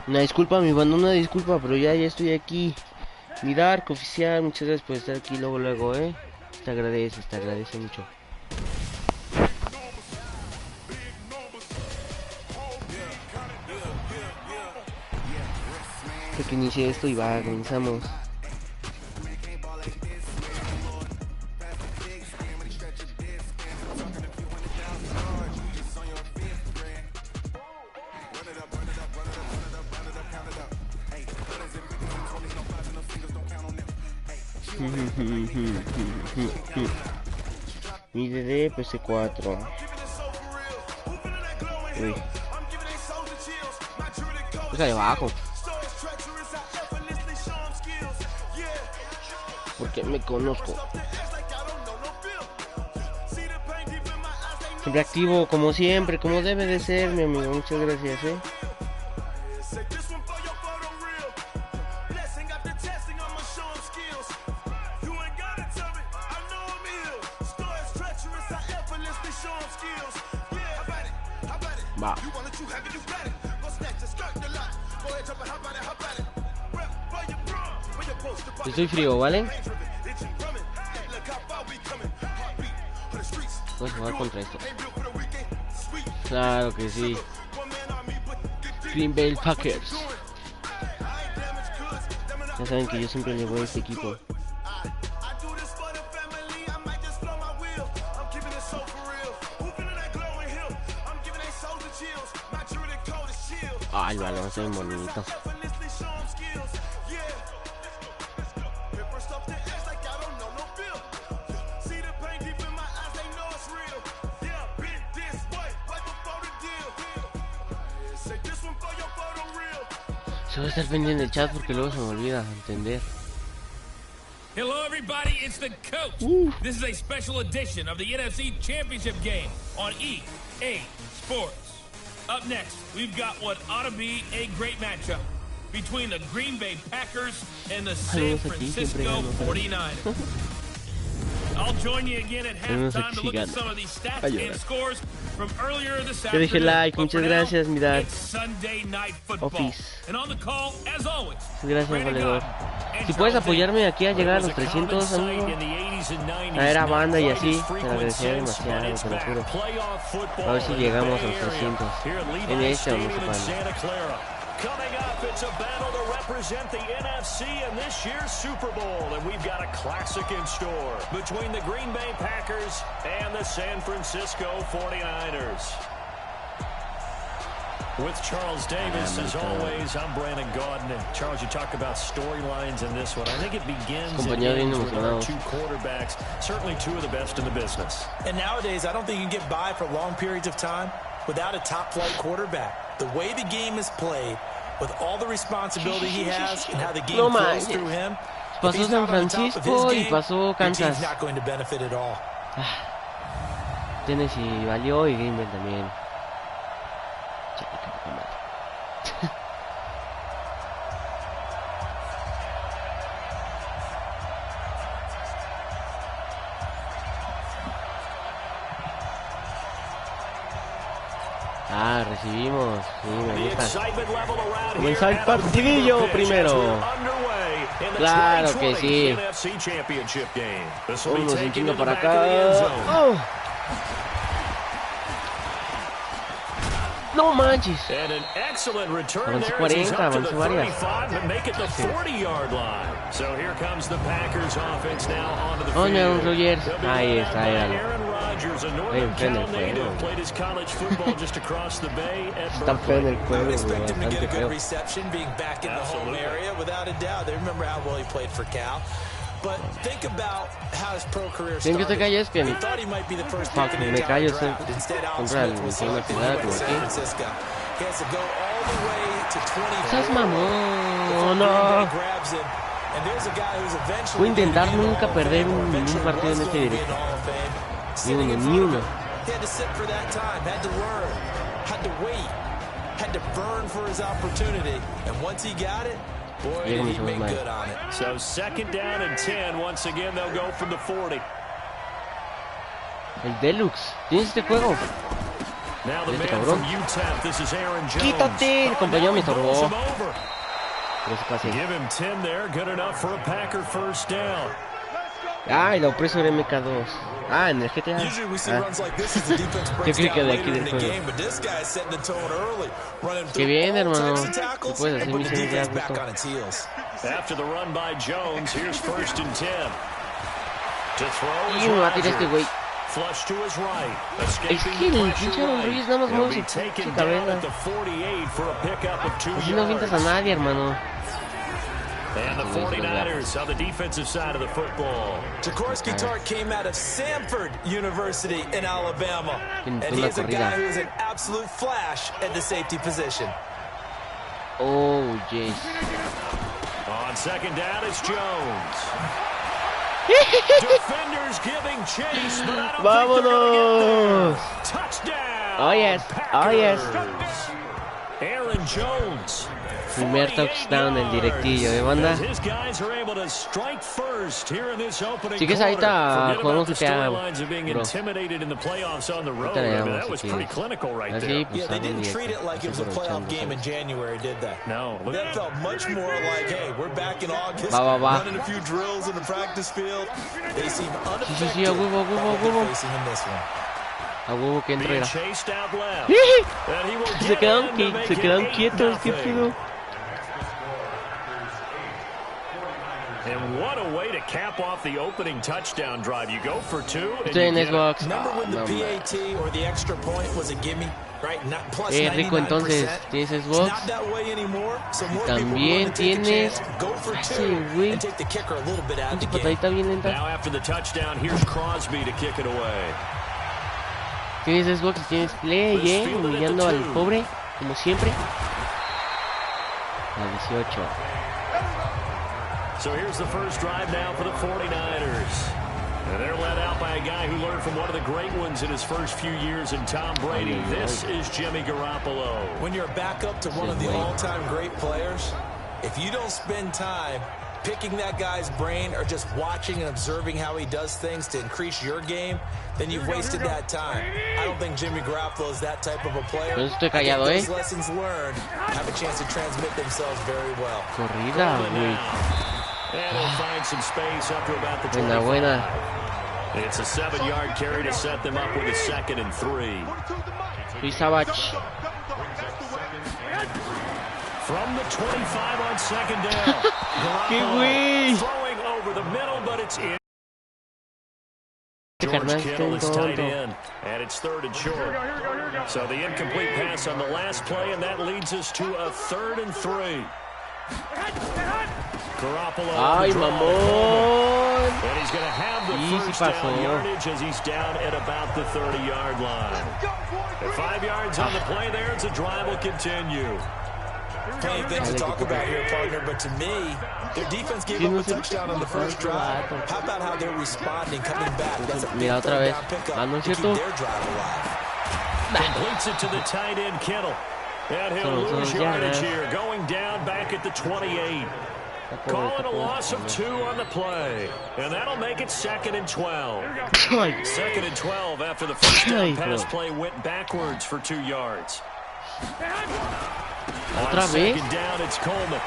Una disculpa, mi banda, una disculpa, pero ya estoy aquí. Mi Dark oficial, muchas gracias por estar aquí luego, te agradece mucho. Creo que inicie esto y va, comenzamos. Mi DD PC4. Uy. Pues ahí abajo. Porque me conozco. Siempre activo, como siempre, como debe de ser, mi amigo. Muchas gracias, Va. Estoy frío, ¿vale? Voy a jugar contra esto. Claro que sí. Green Bay Packers. Ya saben que yo siempre le voy a este equipo. Ah, el balón está bien bonito. Se va a estar pendiente del chat porque luego se me olvida entender. Hello everybody, it's the coach. This is a special edition of the NFC Championship game on EA Sports. Up next, we've got what ought to be a great matchup between the Green Bay Packers and the San Francisco 49ers. I'll join you again at halftime to look at some of these stats and scores from earlier this afternoon. Te dije like, muchas gracias, mi Dad. Sunday night football. And on the call, as always, gracias, valedor. Si puedes apoyarme aquí a llegar a los 300, amigo, traer a banda y así, te lo agradecería demasiado, te lo juro. A ver si llegamos a los 300. En este vamos a parar. Coming up, it's a battle to represent the NFC in this year's Super Bowl, and we've got a classic in store between the Green Bay Packers and the San Francisco 49ers. With Charles Davis, as always, I'm Brandon Gaudin. Charles, you talk about storylines in this one. I think it begins and ends with our two quarterbacks, certainly two of the best in the business. And nowadays, I don't think you can get by for long periods of time without a top-flight quarterback. The way the game is played, with all the responsibility he has and how the game flows through him, pasó San Francisco y pasó Kansas. Not going to benefit at all. Tennessee valió y Green Bay también. Recibimos. Sí, me gusta. Comenzar el partidillo primero. Claro que sí. Vámonos un chingo para acá. Oh. No manches. Avance 40, avance varias. Oye, un Rogers. Ahí está, era. Está en el juego. Está feo en el juego, bastante feo. Tienen que te calles, que me callo contra el una ciudad como aquí. ¡Estás mamón! ¡No! Voy a intentar nunca perder ningún partido en este directo. Ni uno. Boy, he made good on it. So second down and 10. Once again, they'll go from the 40. El Deluxe. ¿Tienes este juego? Este cabrón. Quítate. El compañero me estorbó. Pero eso pasa. Give him 10 there. Good enough for a Packer first down. El opresor MK2. En el GTA. Yo creo que de aquí del juego. Qué bien, hermano. ¿Qué puedes hacer misiones de gusto? Y me va a tirar este güey. Es que el pinche Aaron Rodgers nada más mueve su cabeza. Así no avientas a nadie, hermano. And the 49ers on the defensive side of the football. Jaworski Tartt came out of Samford University in Alabama. And he is a guy who is an absolute flash at the safety position. Oh, jeez. On second down, it's Jones. Defenders giving chase, but I don't think they're going to get there. Touchdown. Oh, yes. Oh, yes. Aaron Jones. Primer touchdown del directillo de banda. Chicos, ahorita jugamos GTA, bro. Ahorita le damos si quieres. Así, pues, va. Sí, a huevo. A huevo que entra. Se quedan quietos, qué pedo. And what a way to cap off the opening touchdown drive. You go for two. Remember when the PAT or the extra point was a gimme, right? Plus 99%. Rico, entonces, ¿tienes Xbox? También tienes. Sí, güey. Pinche patadita bien lenta. Now after the touchdown, here's Crosby to kick it away. Tienes Xbox y tienes Play, humillando al pobre, como siempre. A 18. So here's the first drive now for the 49ers. And they're led out by a guy who learned from one of the great ones in his first few years in Tom Brady. This is Jimmy Garoppolo. When you're a backup to one of the all-time great players, if you don't spend time picking that guy's brain or just watching and observing how he does things to increase your game, then you've wasted that time. I don't think Jimmy Garoppolo is that type of a player. Pero estoy callado, those lessons learned have a chance to transmit themselves very well. Corrida, güey. And he'll find some space up to about the 25. Buena. It's a 7-yard carry to set them up with a 2nd and 3. Savage. From the 25 on second down. ¡Qué güey! Throwing over the middle, but it's in. George Kittle is tight end, and it's 3rd and short. So the incomplete pass on the last play, and that leads us to a 3rd and 3. Garoppolo. Ay, mamón. And he's going to have the first down yardage as he's down at about the 30-yard line. At 5 yards on the play there, it's a drive will continue. Plenty of things to talk about here, partner, but to me, their defense gave up a touchdown on the first drive. How about how they're responding, coming back? That's a big third down pickup to keep their drive alive. Completes it to the tight end, Kittle. And he'll lose yardage here, going down back at the 28. Calling a loss of 2 on the play. And that'll make it 2nd and 12. 2nd and 12 after the first down pass play went backwards for 2 yards. On 2nd down, it's Coleman.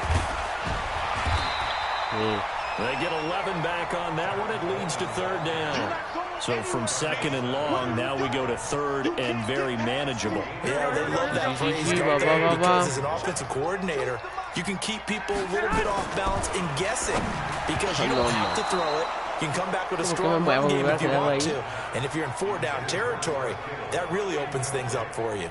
They get 11 back on that one. It leads to 3rd down. So from 2nd and long, now we go to 3rd and very manageable. Yeah, they love that phrase, because as an offensive coordinator, you can keep people a little bit off balance and guessing, because you don't have to throw it. You can come back with a strong run game if you want to. And if you're in 4-down territory, that really opens things up for you.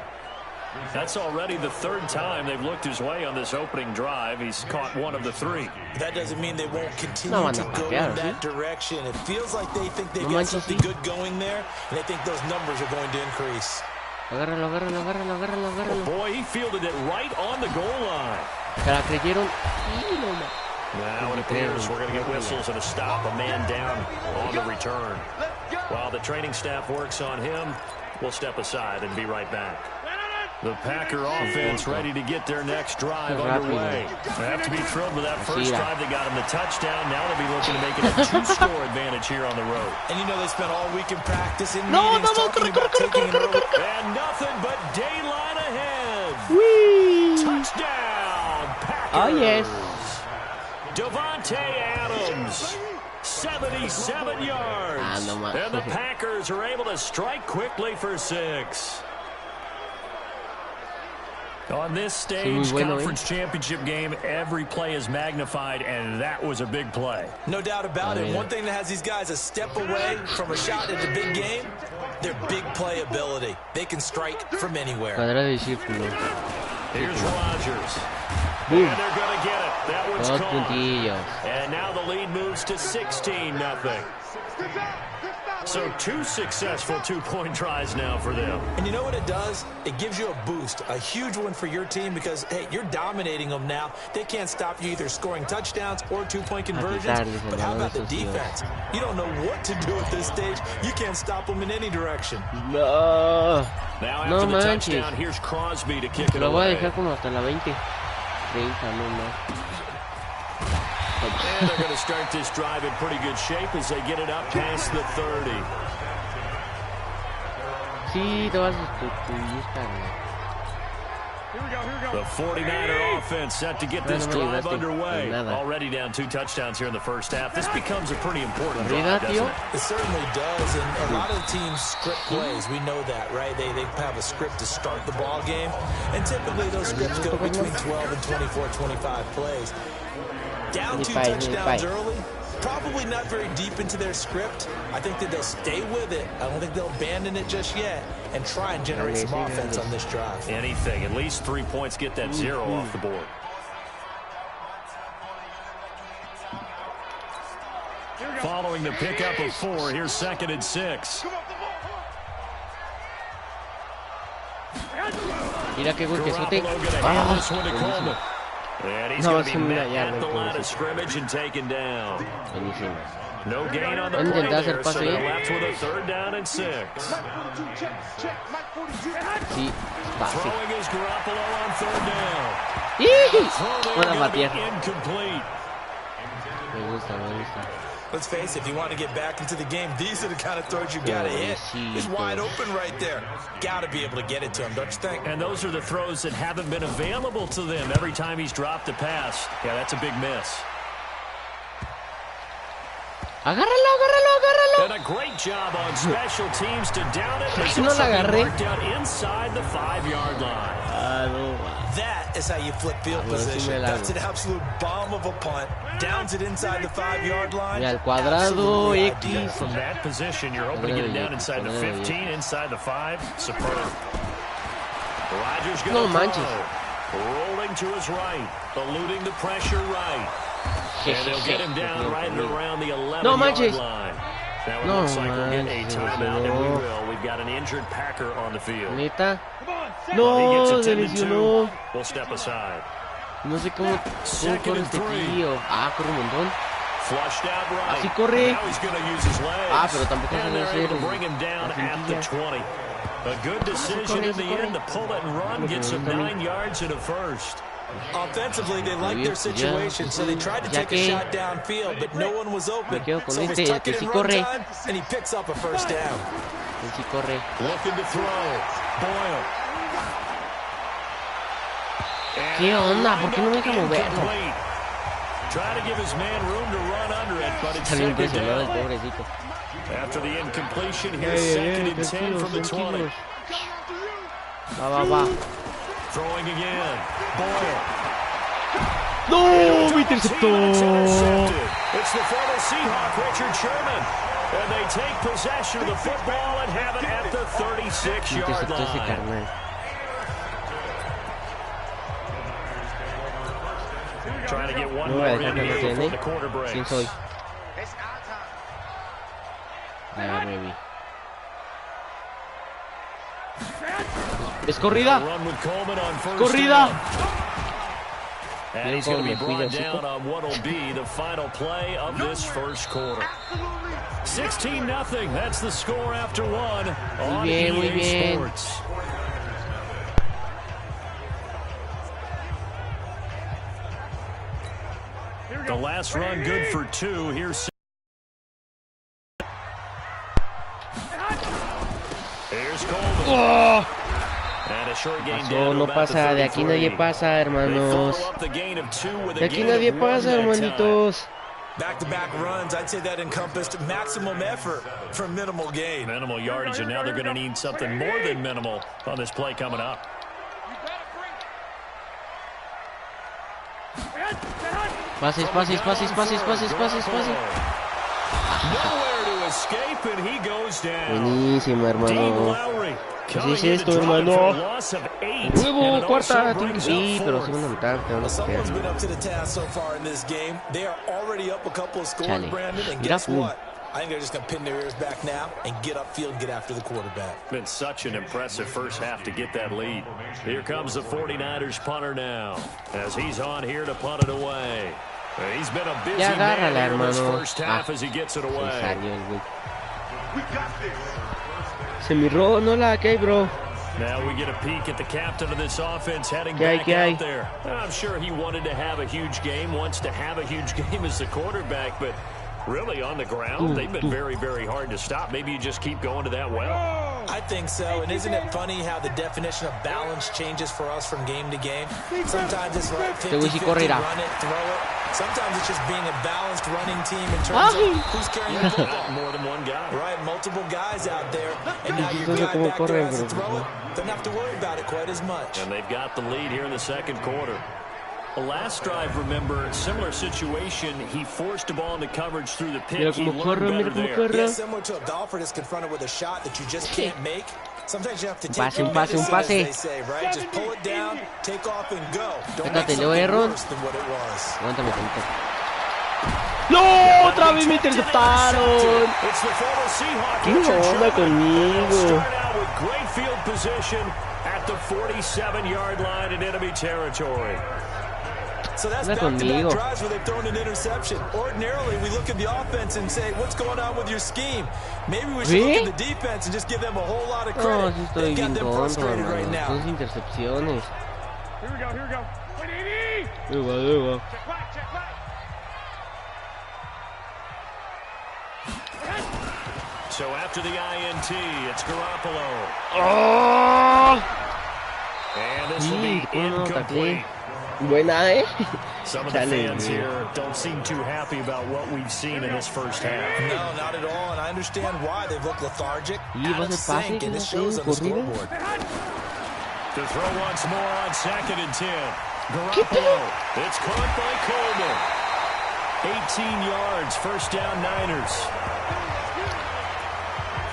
That's already the 3rd time they've looked his way on this opening drive. He's caught 1 of the 3. That doesn't mean they won't continue to go in that direction. It feels like they think they've got something good going there, and they think those numbers are going to increase. Agárralo. Oh boy, he fielded it right on the goal line. Now it appears we're going to get whistles and a stop, a man down on the return. While the training staff works on him, we'll step aside and be right back. The Packer offense ready to get their next drive underway. They have to be thrilled with that first drive that got them the touchdown. Now they'll be looking to make it a 2-score advantage here on the road. And you know they spent all week in practice in meetings talking about taking it early. And nothing but daylight ahead. Touchdown, Packers. Oh, yes. Devontae Adams, 77 yards. And the Packers are able to strike quickly for 6. On this stage, conference championship game, every play is magnified, and that was a big play. No doubt about it. One thing that has these guys a step away from a shot at the big game, their big play ability. They can strike from anywhere. Here's Rodgers. And they're going to get it. That one's caught. And now the lead moves to 16-0. So 2 successful 2-point tries now for them. And you know what it does? It gives you a boost, a huge one for your team, because, hey, you're dominating them now. They can't stop you either scoring touchdowns or 2-point conversions. But how about the defense? You don't know what to do at this stage. You can't stop them in any direction. No. Now after the touchdown, here's Crosby to kick it away. And they're going to start this drive in pretty good shape as they get it up past the 30. The 49er offense set to get this drive underway. Already down 2 touchdowns here in the first half. This becomes a pretty important drive, doesn't it? It certainly does, and a lot of the teams script plays. We know that, right? They have a script to start the ball game, and typically those scripts go between 12 and 24, 25 plays. Down 2 touchdowns early, probably not very deep into their script. I think that they'll stay with it. I don't think they'll abandon it just yet and try and generate some offense on this drive. Anything. At least 3 points, get that 0 off the board. Following the pickup of 4, here's 2nd and 6. Mira qué gol que sote. And he's going to be met at the line of scrimmage and taken down. No gain on the play there, so they're left with a 3rd down and 6. Throwing is Garoppolo on 3rd down. Incomplete. Me gusta. Let's face it, if you want to get back into the game, these are the kind of throws you got to hit. He's wide open right there. Got to be able to get it to him, don't you think? And those are the throws that haven't been available to them every time he's dropped a pass. Yeah, that's a big miss. Agárralo, agárralo, agárralo. And a great job on special teams to down it. It's No la also been agarré. marked out inside the 5-yard line. Ah, no. That is how you flip field position. That's an absolute bomb of a punt. Downs it inside the 5-yard line. Y al cuadrado, Absolutely X. ideal. From that position, you're hoping to get it down inside the 15, inside the 5. Superb. Rodgers No going to manches. throw. Rolling to his right. Eluding the pressure right. And they'll get him down right at around the 11-yard line. Now it looks like we'll get a timeout, and we will. We've got an injured Packer on the field. Neta. Well, he No, gets se attended to. lesionó. We'll step aside. No sé cómo corre este tío. Ah, corre un montón. Flushed out right. Así corre. Now he's going to use his legs. Ah, pero tampoco and sabe they're hacer able to bring him down la at the cintilla. 20. A good decision in the end to pull it and run, gets him 9 yards and a first. Offensively, they liked their situation, so they tried to take a shot downfield, but no one was open. So he's tucking in run time, and he picks up a first down. Sí corre. Looking to throw. Boyle. ¿Qué onda? ¿Por qué no me deja moverlo? Try to give his man room to run under it, but it's Está bien second impresionado el down. pobrecito. After the incompletion, here's second and 10 from the 20. Va, va, va. Throwing again. Boyle. ¡No! ¡Me interceptó! It's the former Seahawk, Richard Sherman. And they take possession of the football and have it at the 36-yard Interceptó ese line. carnal. Trying to get one No voy more a in dejar que here me before tiene. the quarter breaks. ¿Quién soy? Ah, baby. Es corrida. Run with Coleman on first Corrida. down. And he's going to be brought down on what will be the final play of this first quarter. 16-0. That's the score after one on muy EA bien. Sports. The last run good for 2. Here's Coleman. ¡Oh! And a short gain Pasó, down to no about the pasa. De aquí 33. nadie pasa, They hermanos. follow up the gain of 2 with a De aquí gain nadie of 1 pasa, that time. hermanitos. Back-to-back runs, I'd say that encompassed maximum effort for minimal gain. Minimal yardage, and now they're going to need something more than minimal on this play coming up. Pases, pases, pases, pases, pases, pases, pases. Nowhere to escape, and he goes down. Buenísimo, Dean hermano. Lowry Así coming es in esto, to drop it hermano. for a loss of 8, and Huevo, it cuarta. also brings Sí, up pero fourth. segunda mitad. Te van a Someone's been copiar. up to the task so far in this game. They are already up a couple of scores, Chale. Brandon, and Mira, guess pum. what? I think they're just going to pin their ears back now and get upfield and get after the quarterback. Been such an impressive first half to get that lead. Here comes the 49ers punter now, as he's on here to punt it away. He's been a busy Ya man agárrala, here in this hermano. first half as he gets it Se away. salió el güey. Se miró, no la que hay, bro. Now we get a peek at the captain of this offense heading ¿Qué hay, back qué hay? out there. I'm sure he wanted to have a huge game, wants to have a huge game as the quarterback, but really on the ground, they've been very, very hard to stop. Maybe you just keep going to that well. I think so, and isn't it funny how the definition of balance changes for us from game to game? Sometimes it's right 50-50, run it, throw it. Sometimes it's just being a balanced running team in terms of who's carrying the football. More than one guy. Right, multiple guys out there, and now your guy back there has to throw it. Doesn't have to worry about it quite as much. And they've got the lead here in the second quarter. The last drive, remember, similar situation. He forced a ball into coverage through the pitch. He learned better there. Yeah, similar to a golfer that's confronted with a shot that you just can't make. Sometimes you have to take Un pase, as they say, right? Just pull it down, take off, and go. Don't make something worse than what it was. Aguántame tantito. ¡No! ¡Otra vez me interceptaron! It's the former Seahawk. ¿Qué onda conmigo? Start out with great field position at the 47-yard line in enemy territory. So that's back-to-back drives where they've thrown an interception. Ordinarily, we look at the offense and say, what's going on with your scheme? Maybe we should look at the defense and just give them a whole lot of credit. No, sí estoy bien tonto, right now. Dos intercepciones. Here we go, here we go. Wait, Edie! There we go. Check back, check back. So after the INT, it's Garoppolo. ¡Oh! And this will be Sí, incomplete. Buena, Some of the fans here don't seem too happy about what we've seen in this first half. No, not at all, and I understand why. They've looked lethargic, out of sync, and it shows on the scoreboard. To throw once more on 2nd and 10. Garoppolo. It's caught by Coleman. 18 yards, first down Niners.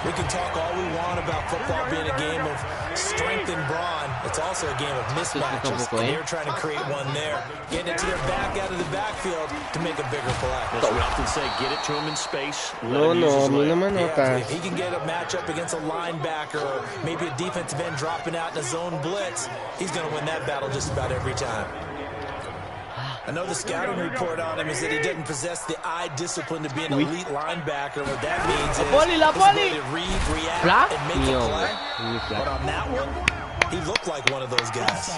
We can talk all we want about football being a game of strength and brawn. It's also a game of mismatches. And they're trying to create one there. Getting it to their back out of the backfield to make a bigger play. As we often say, get it to him in space. No me nota. If he can get a matchup against a linebacker or maybe a defensive end dropping out in a zone blitz, he's going to win that battle just about every time. I know the scouting report on him is that he doesn't possess the eye discipline to be an elite linebacker. What that means is his ability to read, react, and make a play. But on that one, he looked like one of those guys.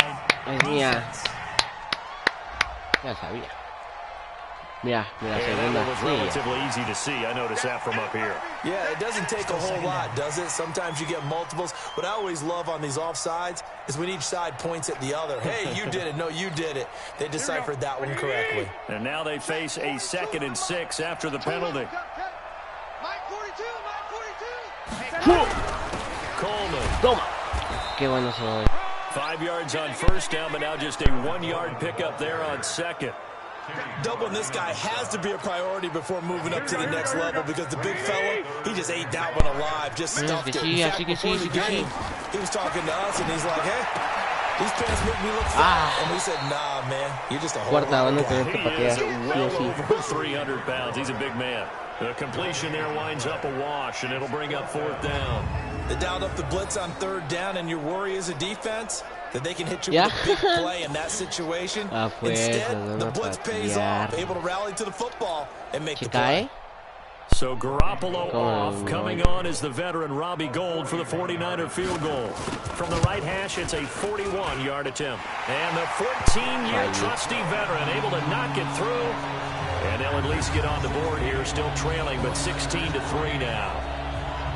Ya sabía. Mira, segunda. Was relatively easy to see. I noticed that from up here. Yeah, it doesn't take a whole lot, does it? Sometimes you get multiples. What I always love on these offsides is when each side points at the other. Hey, you did it. No, you did it. They deciphered that one correctly. And now they face a 2nd and 6 after the penalty. Coleman. Toma. Qué bueno soy. 5 yards on first down, but now just a 1-yard pickup there on 2nd. Doubling this guy has to be a priority before moving up to the next level because the big fella, he just ate that one alive, just stuffed it. In fact, before the game, he was talking to us, and he's like, hey, these pants make me look fat. And we said, nah, man, you're just a whole lot guy. He is well over 300 pounds. He's a big man. The completion there winds up a wash, and it'll bring up 4th down. They dialed up the blitz on 3rd down, and your worry as a defense that they can hit you with a big play in that situation. Instead, the blitz pays off, able to rally to the football and make the play. So Garoppolo off. Coming on is the veteran Robbie Gould for the 49er field goal. From the right hash, it's a 41-yard attempt. And the 14-year trusty veteran able to knock it through. And they'll at least get on the board here, still trailing, but 16-3 now.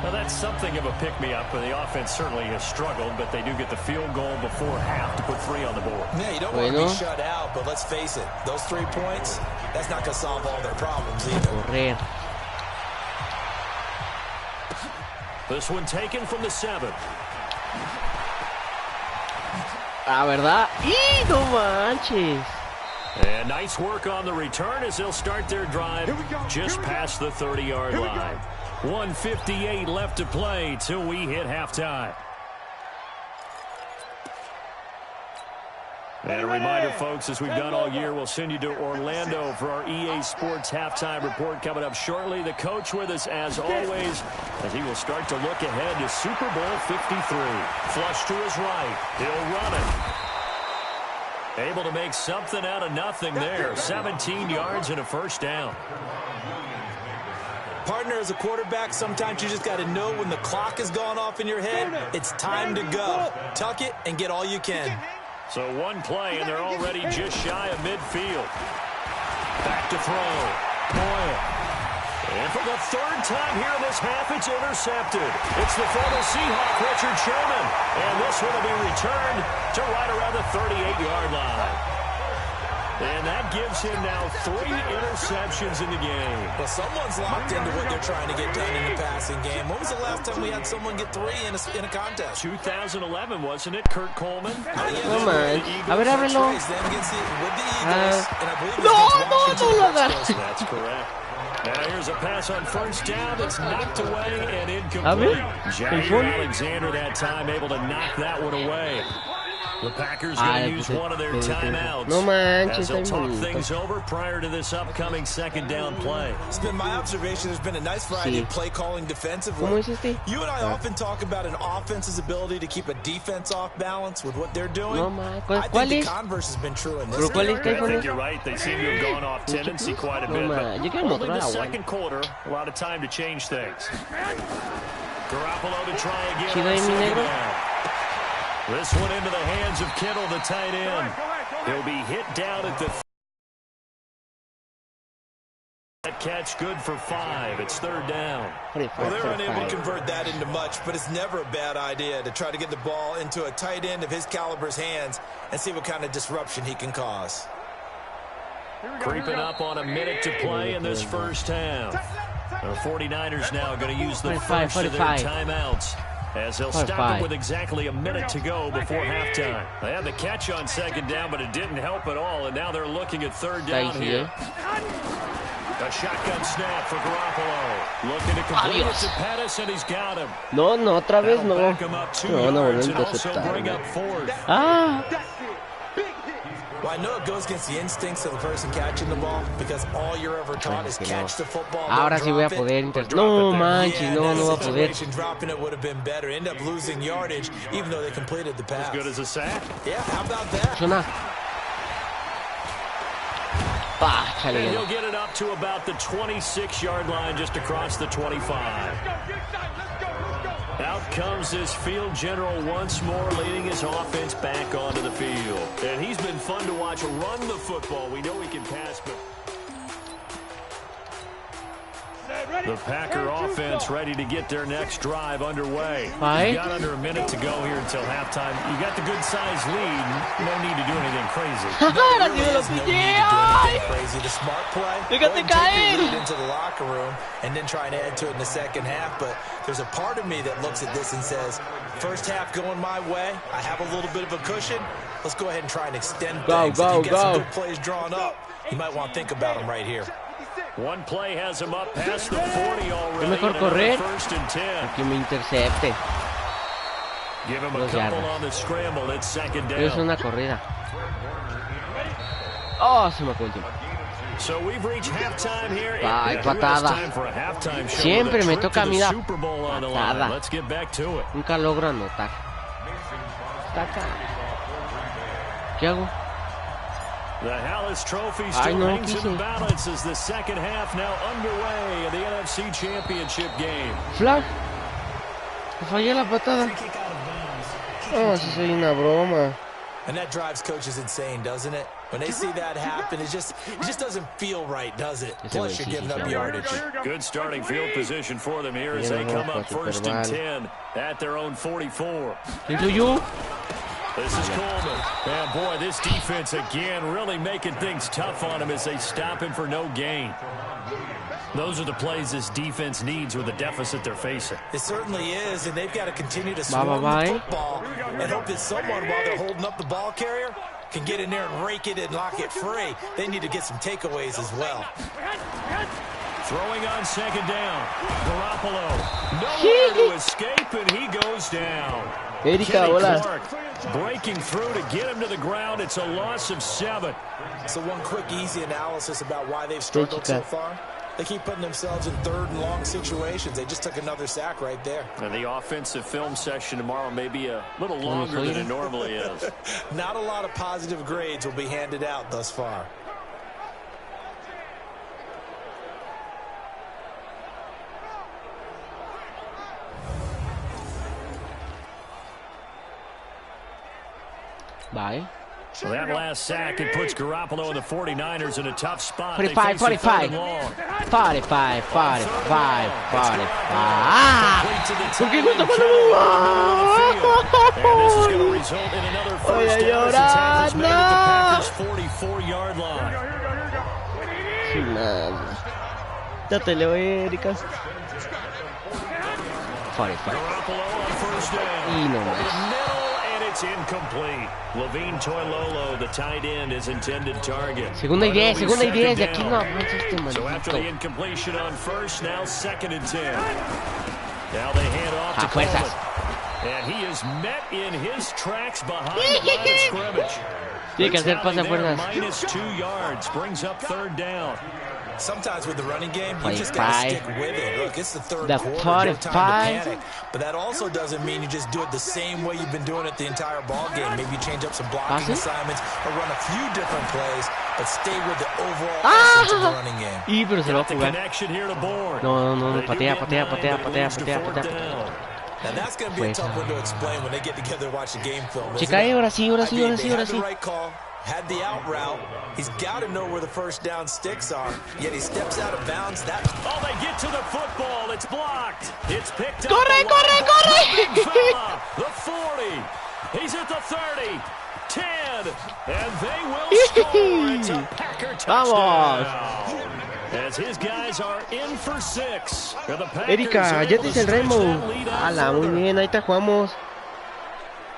Well, that's something of a pick-me-up. The offense certainly has struggled, but they do get the field goal before half to put 3 on the board. Yeah, you don't want to be shut out, but let's face it. Those 3 points, that's not going to solve all their problems either. This one taken from the 7. ¿Verdad? ¡Y no manches! And nice work on the return as they'll start their drive just past the 30-yard line. 1:58 left to play till we hit halftime. And a reminder, folks, as we've done all year, we'll send you to Orlando for our EA Sports halftime report coming up shortly. The coach with us, as always, as he will start to look ahead to Super Bowl 53. Flush to his right. He'll run it. Able to make something out of nothing there. 17 yards and a first down. Partner, as a quarterback, sometimes you just got to know when the clock has gone off in your head, it's time to go. Tuck it and get all you can. So one play, and they're already just shy of midfield. Back to throw. Boyle. And for the 3rd time here in this half, it's intercepted. It's the former Seahawk, Richard Sherman. And this one will be returned to right around the 38-yard line. And that gives him now 3 interceptions in the game. Well, someone's locked into what they're trying to get done in the passing game. When was the last time we had someone get 3 in a contest? 2011, wasn't it, Kurt Coleman? No, man. A ver, ábrelo. That's correct. Now here's a pass on first down. It's knocked away and incomplete. Jair Alexander that time able to knock that one away. The Packers going to use one of their timeouts as they'll talk things over prior to this upcoming 2nd down play. It's been my observation there's been a nice variety of play calling defensively. You and I often talk about an offense's ability to keep a defense off balance with what they're doing. I think the converse has been true in this game. I think you're right. They seem to have gone off tendency quite a bit. But only the 2nd quarter, a lot of time to change things. Garoppolo to try again. This one into the hands of Kittle, the tight end. He'll be hit down at the... That catch good for 5. It's 3rd down. Well, they're unable to convert that into much, but it's never a bad idea to try to get the ball into a tight end of his caliber's hands and see what kind of disruption he can cause. Creeping up on a minute to play in this first half. The 49ers now going to use the first of their timeouts, as they'll stop it with exactly a minute to go before halftime. They had the catch on second down, but it didn't help at all, and now they're looking at third down here. A shotgun snap for Garoppolo. Looking to complete it to Pettis, and he's got him. No, otra vez no. No van a volver a interceptar. Well, I know it goes against the instincts of the person catching the ball, because all you're ever taught is catch the football. Ahora sí voy a poder interceptar. No manches, no va a poder. Dropping it would have been better. End up losing yardage, even though they completed the pass. As good as a sack. Yeah, how about that? Suena. And he'll get it up to about the 26-yard line, just across the 25. Out comes his field general once more, leading his offense back onto the field. And he's been fun to watch run the football. We know he can pass, but the Packer offense ready to get their next drive underway. You got under a minute to go here until halftime. You got the good-sized lead. No need to do anything crazy. The smart play, take the lead into the locker room and then try and add to it in the second half. But there's a part of me that looks at this and says, first half going my way, I have a little bit of a cushion. Let's go ahead and try and extend things. If you get some good plays drawn up, you might want to think about them right here. One play has him up past the 40 already. Mejor correr. First and 10. Que me intercepte. Give him a couple on the scramble. It's second down. Es una corrida. Oh, se me fue el tiempo. So we've reached halftime here. Ay, patada. Siempre me toca a mí la patada. Let's get back to it. Nunca logro anotar. ¿Qué hago? The Hallis Trophy still hangs in the balance as the second half now underway in the NFC Championship game. Flag. Me fallé la patada. Oh, si soy una broma. And that drives coaches insane, doesn't it? When they see that happen, it just doesn't feel right, does it? Plus, you're giving up yardage. Good starting field position for them here as they come up first and 10 at their own 44. This is Coleman. And boy, this defense again really making things tough on him as they stop him for no gain. Those are the plays this defense needs with the deficit they're facing. It certainly is, and they've got to continue to swarm the football and hope that someone, while they're holding up the ball carrier, can get in there and rake it and lock it free. They need to get some takeaways as well. Throwing on second down. Garoppolo. Nowhere to escape, and he goes down. Erika, hola. Breaking through to get him to the ground. It's a loss of 7. So one quick, easy analysis about why they've struggled so far. They keep putting themselves in third and long situations. They just took another sack right there. And the offensive film session tomorrow may be a little longer than it normally is. Not a lot of positive grades will be handed out thus far. Bye. So that last sack, it puts Garoppolo and the 49ers in a tough spot. 45. Ah! ¿Por qué no está pasando? And this is going to result in another first down as the tackles made at the Packers' 44-yard line. Ya te leo, Erika. 45. Garoppolo on first down. Y no más. It's incomplete. Levine Toilolo, the tight end, is intended target. Segunda y 10, de aquí no. So after the incompletion on first, now second and 10. Now they hand off to Coleman. And he is met in his tracks behind the line of scrimmage. Tiene que hacer pase a fuerzas. Minus 2 yards, brings up third down. Sometimes with the running game, you just got to stick with it. Look, it's the third quarter. No time to panic. But that also doesn't mean you just do it the same way you've been doing it the entire ball game. Maybe change up some blocking assignments or run a few different plays, but stay with the overall essence of the running game. Y pero se lo va a jugar. No, patea. Now that's going to be a tough one to explain when they get together and watch the game film. Checa, ahora sí. Had the out route. He's got to know where the first down sticks are. Yet he steps out of bounds. They get to the football. It's blocked. It's picked up. Corre. The 40. He's at the 30. 10. And they will score. It's a ¡Vamos! Erika, ya te hice el Rainbow. ¡Hala, muy bien! Ahí te jugamos.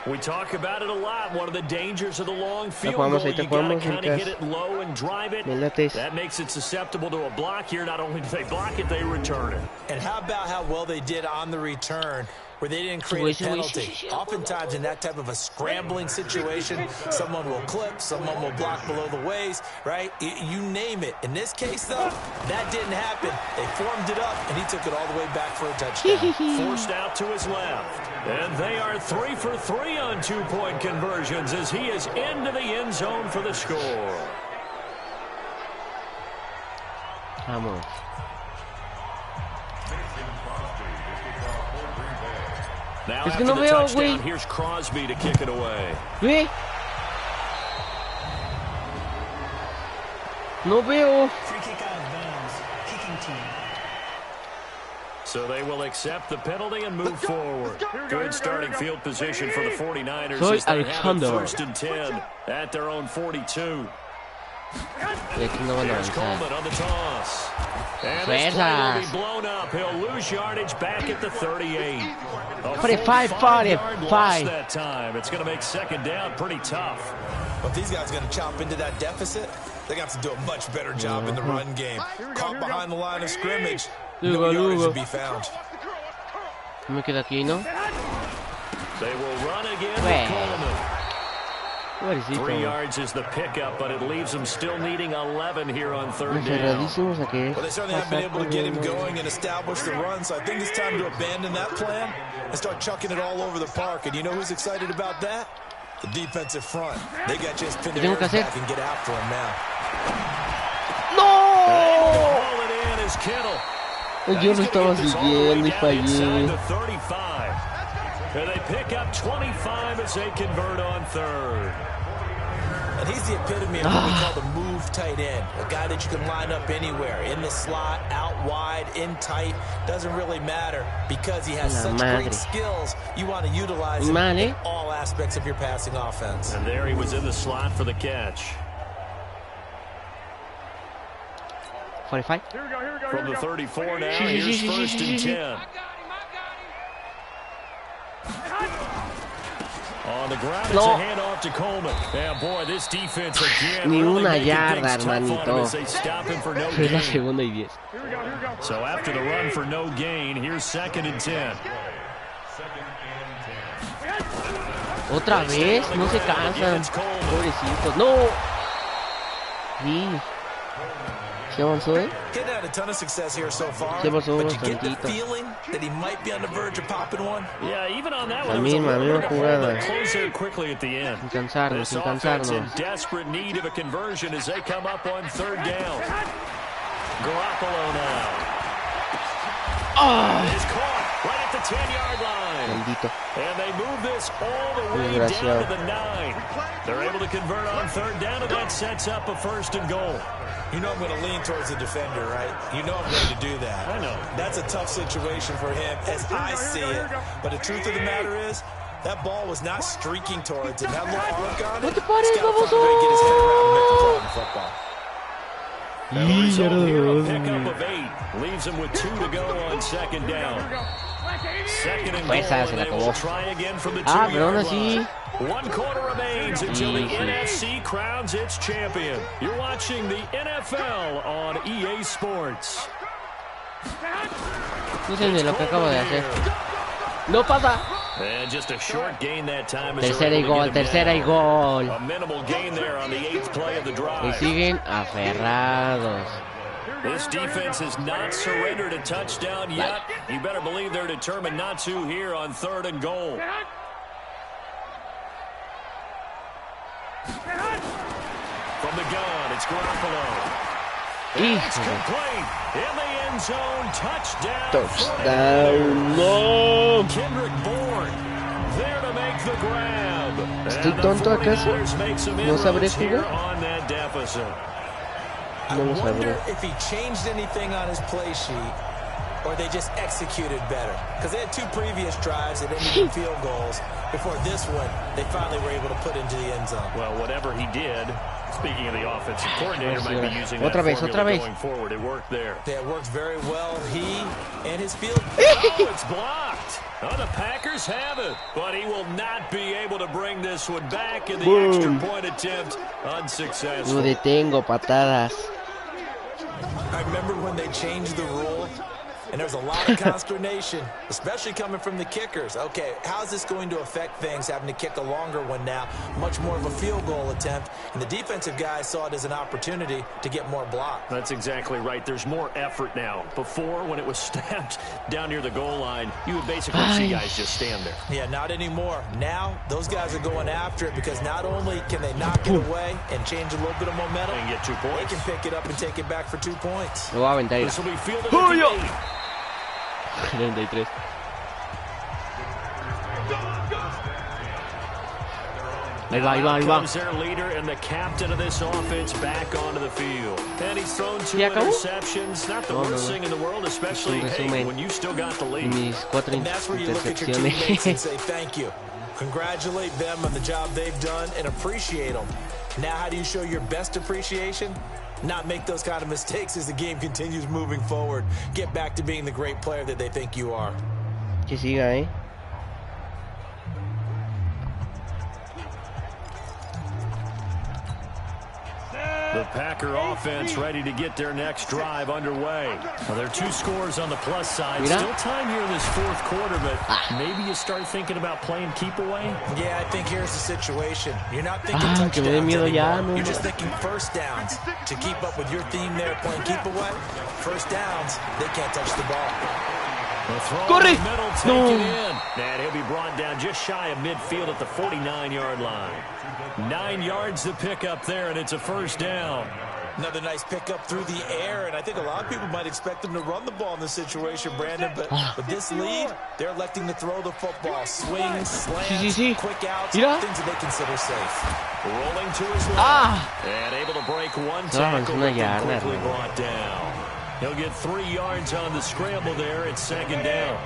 We talk about it a lot. One of the dangers of the long field jugamos, goal, you gotta kind of hit it low and drive it. That makes it susceptible to a block here. Not only do they block it, they return it. And how about how well they did on the return, where they didn't create a penalty. Oftentimes in that type of a scrambling situation, someone will clip, someone will block below the waist, right? You name it. In this case, though, that didn't happen. They formed it up, and he took it all the way back for a touchdown. Forced out to his left. And they are 3 for 3 on two-point conversions as he is into the end zone for the score. Vamos. Now es que no veo, güey. Here's Crosby to kick it away. Güey. No veo. So they will accept the penalty and move forward. Good starting field position for the 49ers Soy as they Alejandro. have it 1st and 10 at their own 42. Y aquí no van a Here's avanzar. Coleman on the toss. And this play will be blown up. He'll lose yardage back at the 38. 45. That time. It's going to make second down pretty tough. But these guys are going to chop into that deficit. They got to do a much better job in the run game. Caught behind the line of scrimmage. No yardage to be found. Me queda aquí, ¿no? They will run again with Coleman. 3 yards is the pickup, but it leaves them still needing 11 here on 3rd down. Well, they certainly haven't been able to get him going and establish the run, so I think it's time to abandon that plan and start chucking it all over the park. And you know who's excited about that? The defensive front. They got just pin their ears back and get after him now. Yo lo estaba siguiendo y fallé. And they pick up 25 as they convert on 3rd. And he's the epitome of what we call the move tight end. A guy that you can line up anywhere. In the slot, out wide, in tight. Doesn't really matter because he has such great skills. You want to utilize him in all aspects of your passing offense. And there he was in the slot for the catch. 45. From the 34 now, here's 1st and 10. On the ground, it's a handoff to Coleman. Yeah, boy, this defense again. Ni really una making yarda, things tough on him hermanito. as they stop him for no Es la gain. segunda y 10. So after the run for no gain, here's 2nd and 10. ¿Otra vez? No se cansan. Pobrecitos. ¡No! Sí. ¿Se avanzó, eh? Getting had a ton of success here so far, Se avanzó but you get the bastantito. feeling that he might be on the verge of popping one. Yeah, even on that La one, there was misma a little bit of a jugada. hole that closed there quickly at the end. Sin cansarnos, This sin offense in cansarnos. desperate need of a conversion as they come up on 3rd down. Garoppolo now. Is caught right at the 10-yard line. Maldito. And they move this all the way down to the 9. They're able to convert on 3rd down, and that sets up a 1st and goal. You know I'm going to lean towards the defender, right? You know I'm going to do that. I know. That's a tough situation for him as I see it. But the truth of the matter is, that ball was not streaking towards him. That little arc on it, he's got to find a way to get his head around and make the play on the football. And the result here, a pickup of 8. Leaves him with 2 to go on 2nd down. 2nd and goal, and they will try again from the 2-yard line. 1 quarter remains until the NFC crowns its champion. You're watching the NFL on EA Sports. Fíjense lo que acabo de hacer. No pasa. And just a short gain that time. Tercera y gol, tercera y gol. A minimal gain there on the 8th play of the Y drive. siguen aferrados. This defense has not surrendered a touchdown yet. You better believe they're determined not to here on 3rd and goal. From the gun, it's Garoppolo. It's complete. In the end zone, touchdown. Touchdown. No. Kendrick Bourne there to make the grab. ¿Estoy tonto acaso? ¿No sabré jugar? On that deficit. I wonder if he changed anything on his play sheet or they just executed better? Because they had 2 previous drives that ended in field goals. Before this one, they finally were able to put into the end zone. Well, whatever he did, speaking of the offensive coordinator, might be using that formula going forward. It worked there. Yeah, it worked very well. He and his field. Oh, it's blocked. Oh, the Packers have it, but he will not be able to bring this one back in the extra point attempt. Unsuccessful. Lo detengo, patadas. I remember when they changed the rule, and there was a lot of consternation, especially coming from the kickers. Okay, how's this going to affect things, having to kick a longer one now, much more of a field goal attempt, and the defensive guys saw it as an opportunity to get more block. That's exactly right. There's more effort now. Before, when it was snapped down near the goal line, you would basically see guys just stand there. Yeah, not anymore. Now, those guys are going after it because not only can they knock it away and change a little bit of momentum, and get 2 points. They can pick it up and take it back for 2 points. Lo va a aventar. This will be fielded at the 8. 33. Ahí va. Comes their leader and the captain of this offense back onto the field. And he's thrown 2 interceptions. Not the worst thing in the world, especially when you still got the lead. Mis 4 And that's where you look at your teammates and say thank you. Congratulate them on the job they've done and appreciate them. Now, how do you show your best appreciation? Not make those kind of mistakes as the game continues moving forward. Get back to being the great player that they think you are. Que siga, The Packer offense ready to get their next drive underway. Well, there are 2 scores on the plus side. Mira. Still time here in this 4th quarter, but maybe you start thinking about playing keep away. Yeah, I think here's the situation. You're not thinking touchdowns anymore. You're just thinking first downs. To keep up with your theme there, playing keep away, first downs, they can't touch the ball. Corre! No. And he'll be brought down just shy of midfield at the 49-yard line. 9 yards to pick up there, and it's a first down. Another nice pickup through the air, and I think a lot of people might expect them to run the ball in this situation, Brandon, but with this lead, they're electing to throw the football. Swings, slants, quick outs, things that they consider safe. Rolling to his left, and able to break 1 tackle, but quickly brought down. He'll get 3 yards on the scramble there. It's 2nd down.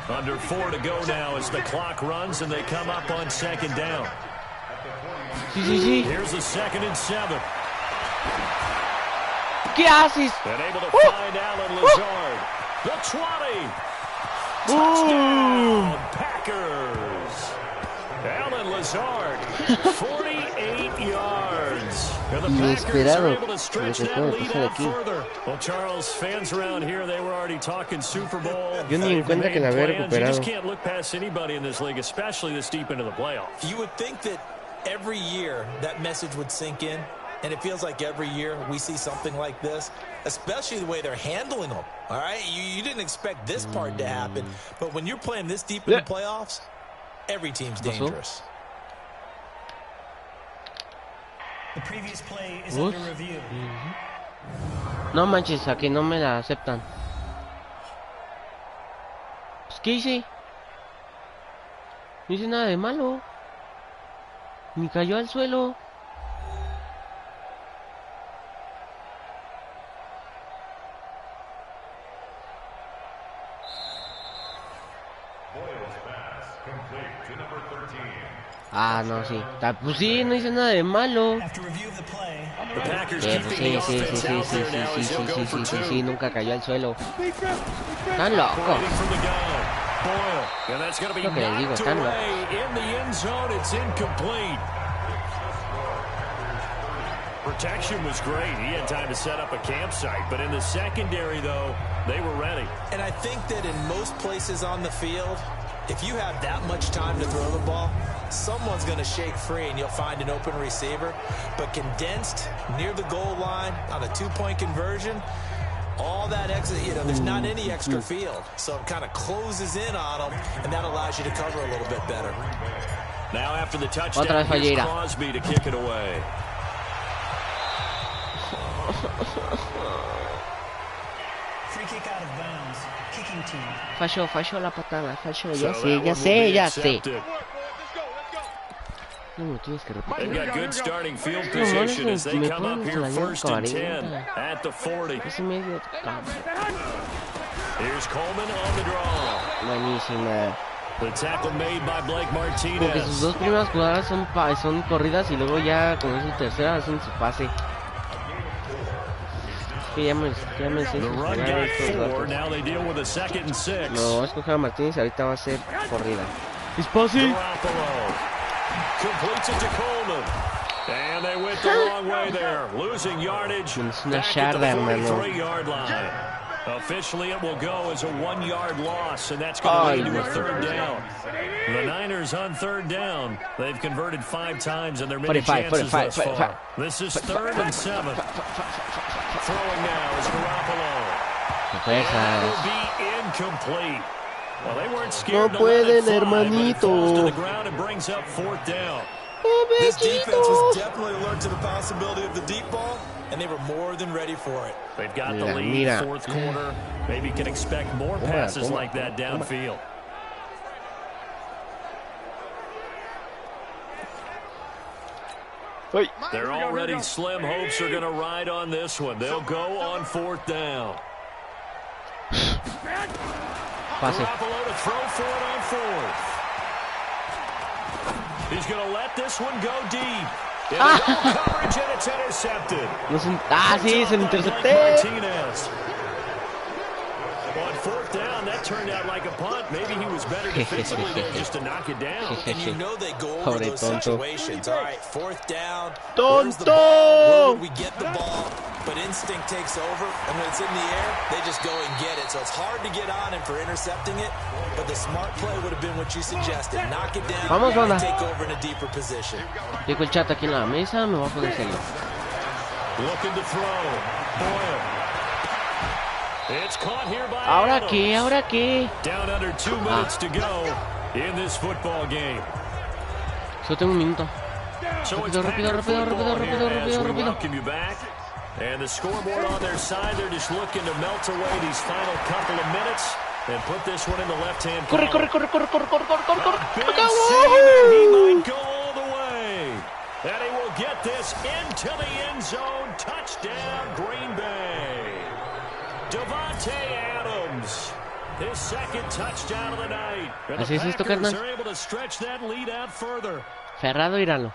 Under 4 to go now as the clock runs, and they come up on 2nd down. Here's the 2nd and 7. ¿Qué haces? And able to find Alan Lazard. The 20. Touchdown, Packers. Alan Lazard, 48 yards. And the Packers are able to stretch that lead out further. Well, Charles, fans around here, they were already talking Super Bowl. Yo ni en cuenta que la había recuperado. You just can't look past anybody in this league, especially this deep into the playoffs. You would think that every year that message would sink in, and it feels like every year we see something like this, especially the way they're handling them. All right, you didn't expect this part to happen, but when you're playing this deep in the playoffs, every team's dangerous. The previous play is under review. No manches, a que no me la aceptan. Pues, ¿qué hice? No hice nada de malo. Ni cayó al suelo. Ah, no, sí. Pues sí, no hice nada de malo. Sí, nunca cayó al suelo. Están locos. Lo que les digo, están locos. Protection was great. He had time to set up a campsite, but in the secondary, though, they were ready. And I think that in most places on the field, if you have that much time to throw the ball, someone's going to shake free and you'll find an open receiver. But condensed near the goal line on a 2-point conversion, all that extra, there's not any extra field. So it kind of closes in on them, and that allows you to cover a little bit better. Now after the touchdown, here's Crosby to kick it away. Free kick out of bounds. Kicking team. Falló la patada, falló. Ya sé. No me tienes que repetir. They've got good starting field position as they come up here 1st and 10 at the 40. Ese medio Here's Coleman on the draw. Buenísima. The tackle made by Blake Como que Martinez. sus dos primeras jugadas son corridas y luego ya con su tercera hacen su pase. Es que ya me sé The run jugar got estos 4. datos. Now they deal with a 2nd and 6. No, voy a escoger a Martínez y ahorita va a ser corrida. ¡Es pase! Garoppolo completes it to Coleman. And they went the wrong way there. Losing yardage Es una back at the yarda, hermano. 43-yard line. Officially, it will go as a 1-yard loss, and that's going to lead to a 3rd down. The Niners on 3rd down. They've converted 5 times in their many chances thus far. This is 3rd and 7. Throwing now is Garoppolo. That will be incomplete. Well, they weren't scared No pueden, to hermanito. falls to the ground and brings up 4th down. This defense was definitely alert to the possibility of the deep ball, and they were more than ready for it. They've got the lead, 4th quarter. Maybe can expect more passes like that downfield. They're already slim hopes are going to ride on this one. They'll go on 4th down. Garoppolo to throw for it on 4th. He's going to let this one go deep. Coverage, and it's intercepted. Sí, se lo intercepté. On 4th down, that turned out like a punt. Maybe he was better defensively than just to knock it down. And you know they go over those situations. All right, 4th down. Tonto! Where's the ball? Where would we get the ball? But instinct takes over, and when it's in the air, they just go and get it. So it's hard to get on him for intercepting it, but the smart play would have been what you suggested. Knock it down Vamos, banda. and take over in a deeper position. Dejo el chat aquí en la mesa, me voy a poner serio. Looking to throw. Boyle. It's caught here by ¿Ahora Adams. qué? ¿Ahora qué? Down under 2 minutes to go in this football game. Solo tengo un minuto. So it's Rápido. welcome you back. And the scoreboard on their side, they're just looking to melt away these final couple of minutes and put this one in the left-hand Corre. Big ¡Acá! save, and he might go all the way. And he will get this into the end zone. Touchdown, Green Bay. Devontae Adams, his 2nd touchdown of the night. And Así es the esto, Packers carnal. are able to stretch that lead out further. Ferrado, íralo.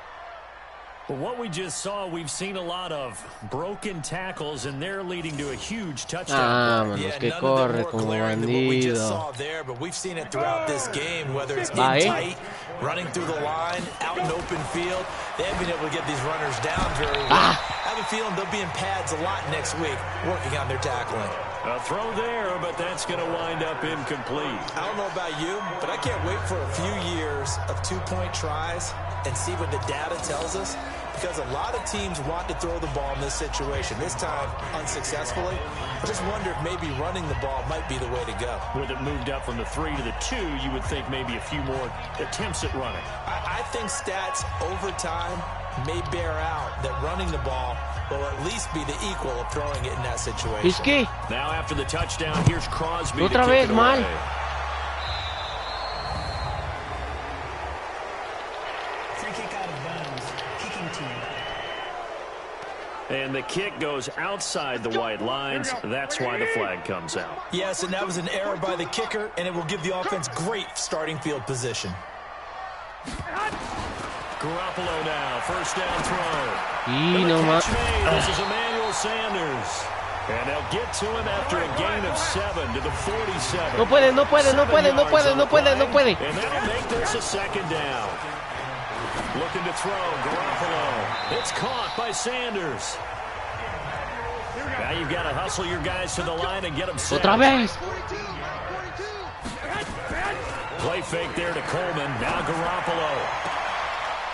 But what we just saw, we've seen a lot of broken tackles, and they're leading to a huge touchdown. Vámonos, que corre como bandido. There, but we've seen it throughout this game, whether it's in tight, running through the line, out in open field. They haven't been able to get these runners down very well. I have a feeling they'll be in pads a lot next week, working on their tackling. A throw there, but that's going to wind up incomplete. I don't know about you, but I can't wait for a few years of 2-point tries and see what the data tells us, because a lot of teams want to throw the ball in this situation. This time, unsuccessfully. I just wonder if maybe running the ball might be the way to go. With it moved up from the 3 to the 2, you would think maybe a few more attempts at running. I think stats over time may bear out that running the ball will at least be the equal of throwing it in that situation. ¿Es qué? Now after the touchdown, here's Crosby. Otra vez mal. Free kick out of bounds. Kicking team. And the kick goes outside the white lines. That's why the flag comes out. Yes, and that was an error by the kicker, and it will give the offense great starting field position. Garoppolo now, 1st down throw. Y no más. This is Emmanuel Sanders. And they'll get to him after a gain of 7 to the 47. No puede. And that'll make this a 2nd down. Looking to throw, Garoppolo. It's caught by Sanders. Now you've got to hustle your guys to the line and get them set. Otra vez. Play fake there to Coleman. Now Garoppolo.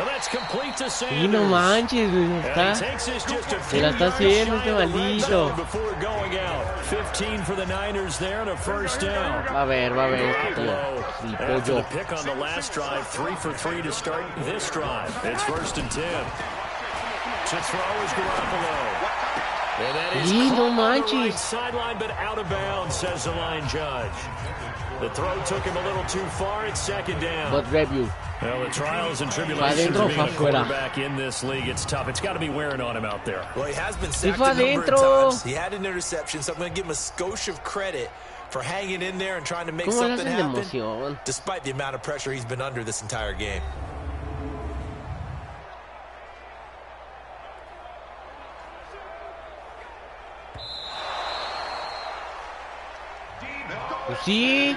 And that's complete to Sanders. Y no manches, se la está haciendo este maldito. Before going out. 15 for the Niners there and a 1st down. Va a ver este tío. El After the pollo. pick on the last drive, 3 for 3 to start this drive. It's 1st and 10. To throw is Garoppolo. And that is Y no caught on the right manches. sideline, but out of bounds, says the line judge. The throw took him a little too far. It's 2nd down. But review. Well, the trials and tribulations of being a quarterback in this league, it's tough. It's got to be wearing on him out there. Well, he has been sacked a number of times. He had an interception, so I'm going to give him a skosh of credit for hanging in there and trying to make something happen, despite the amount of pressure he's been under this entire game. Pues sí.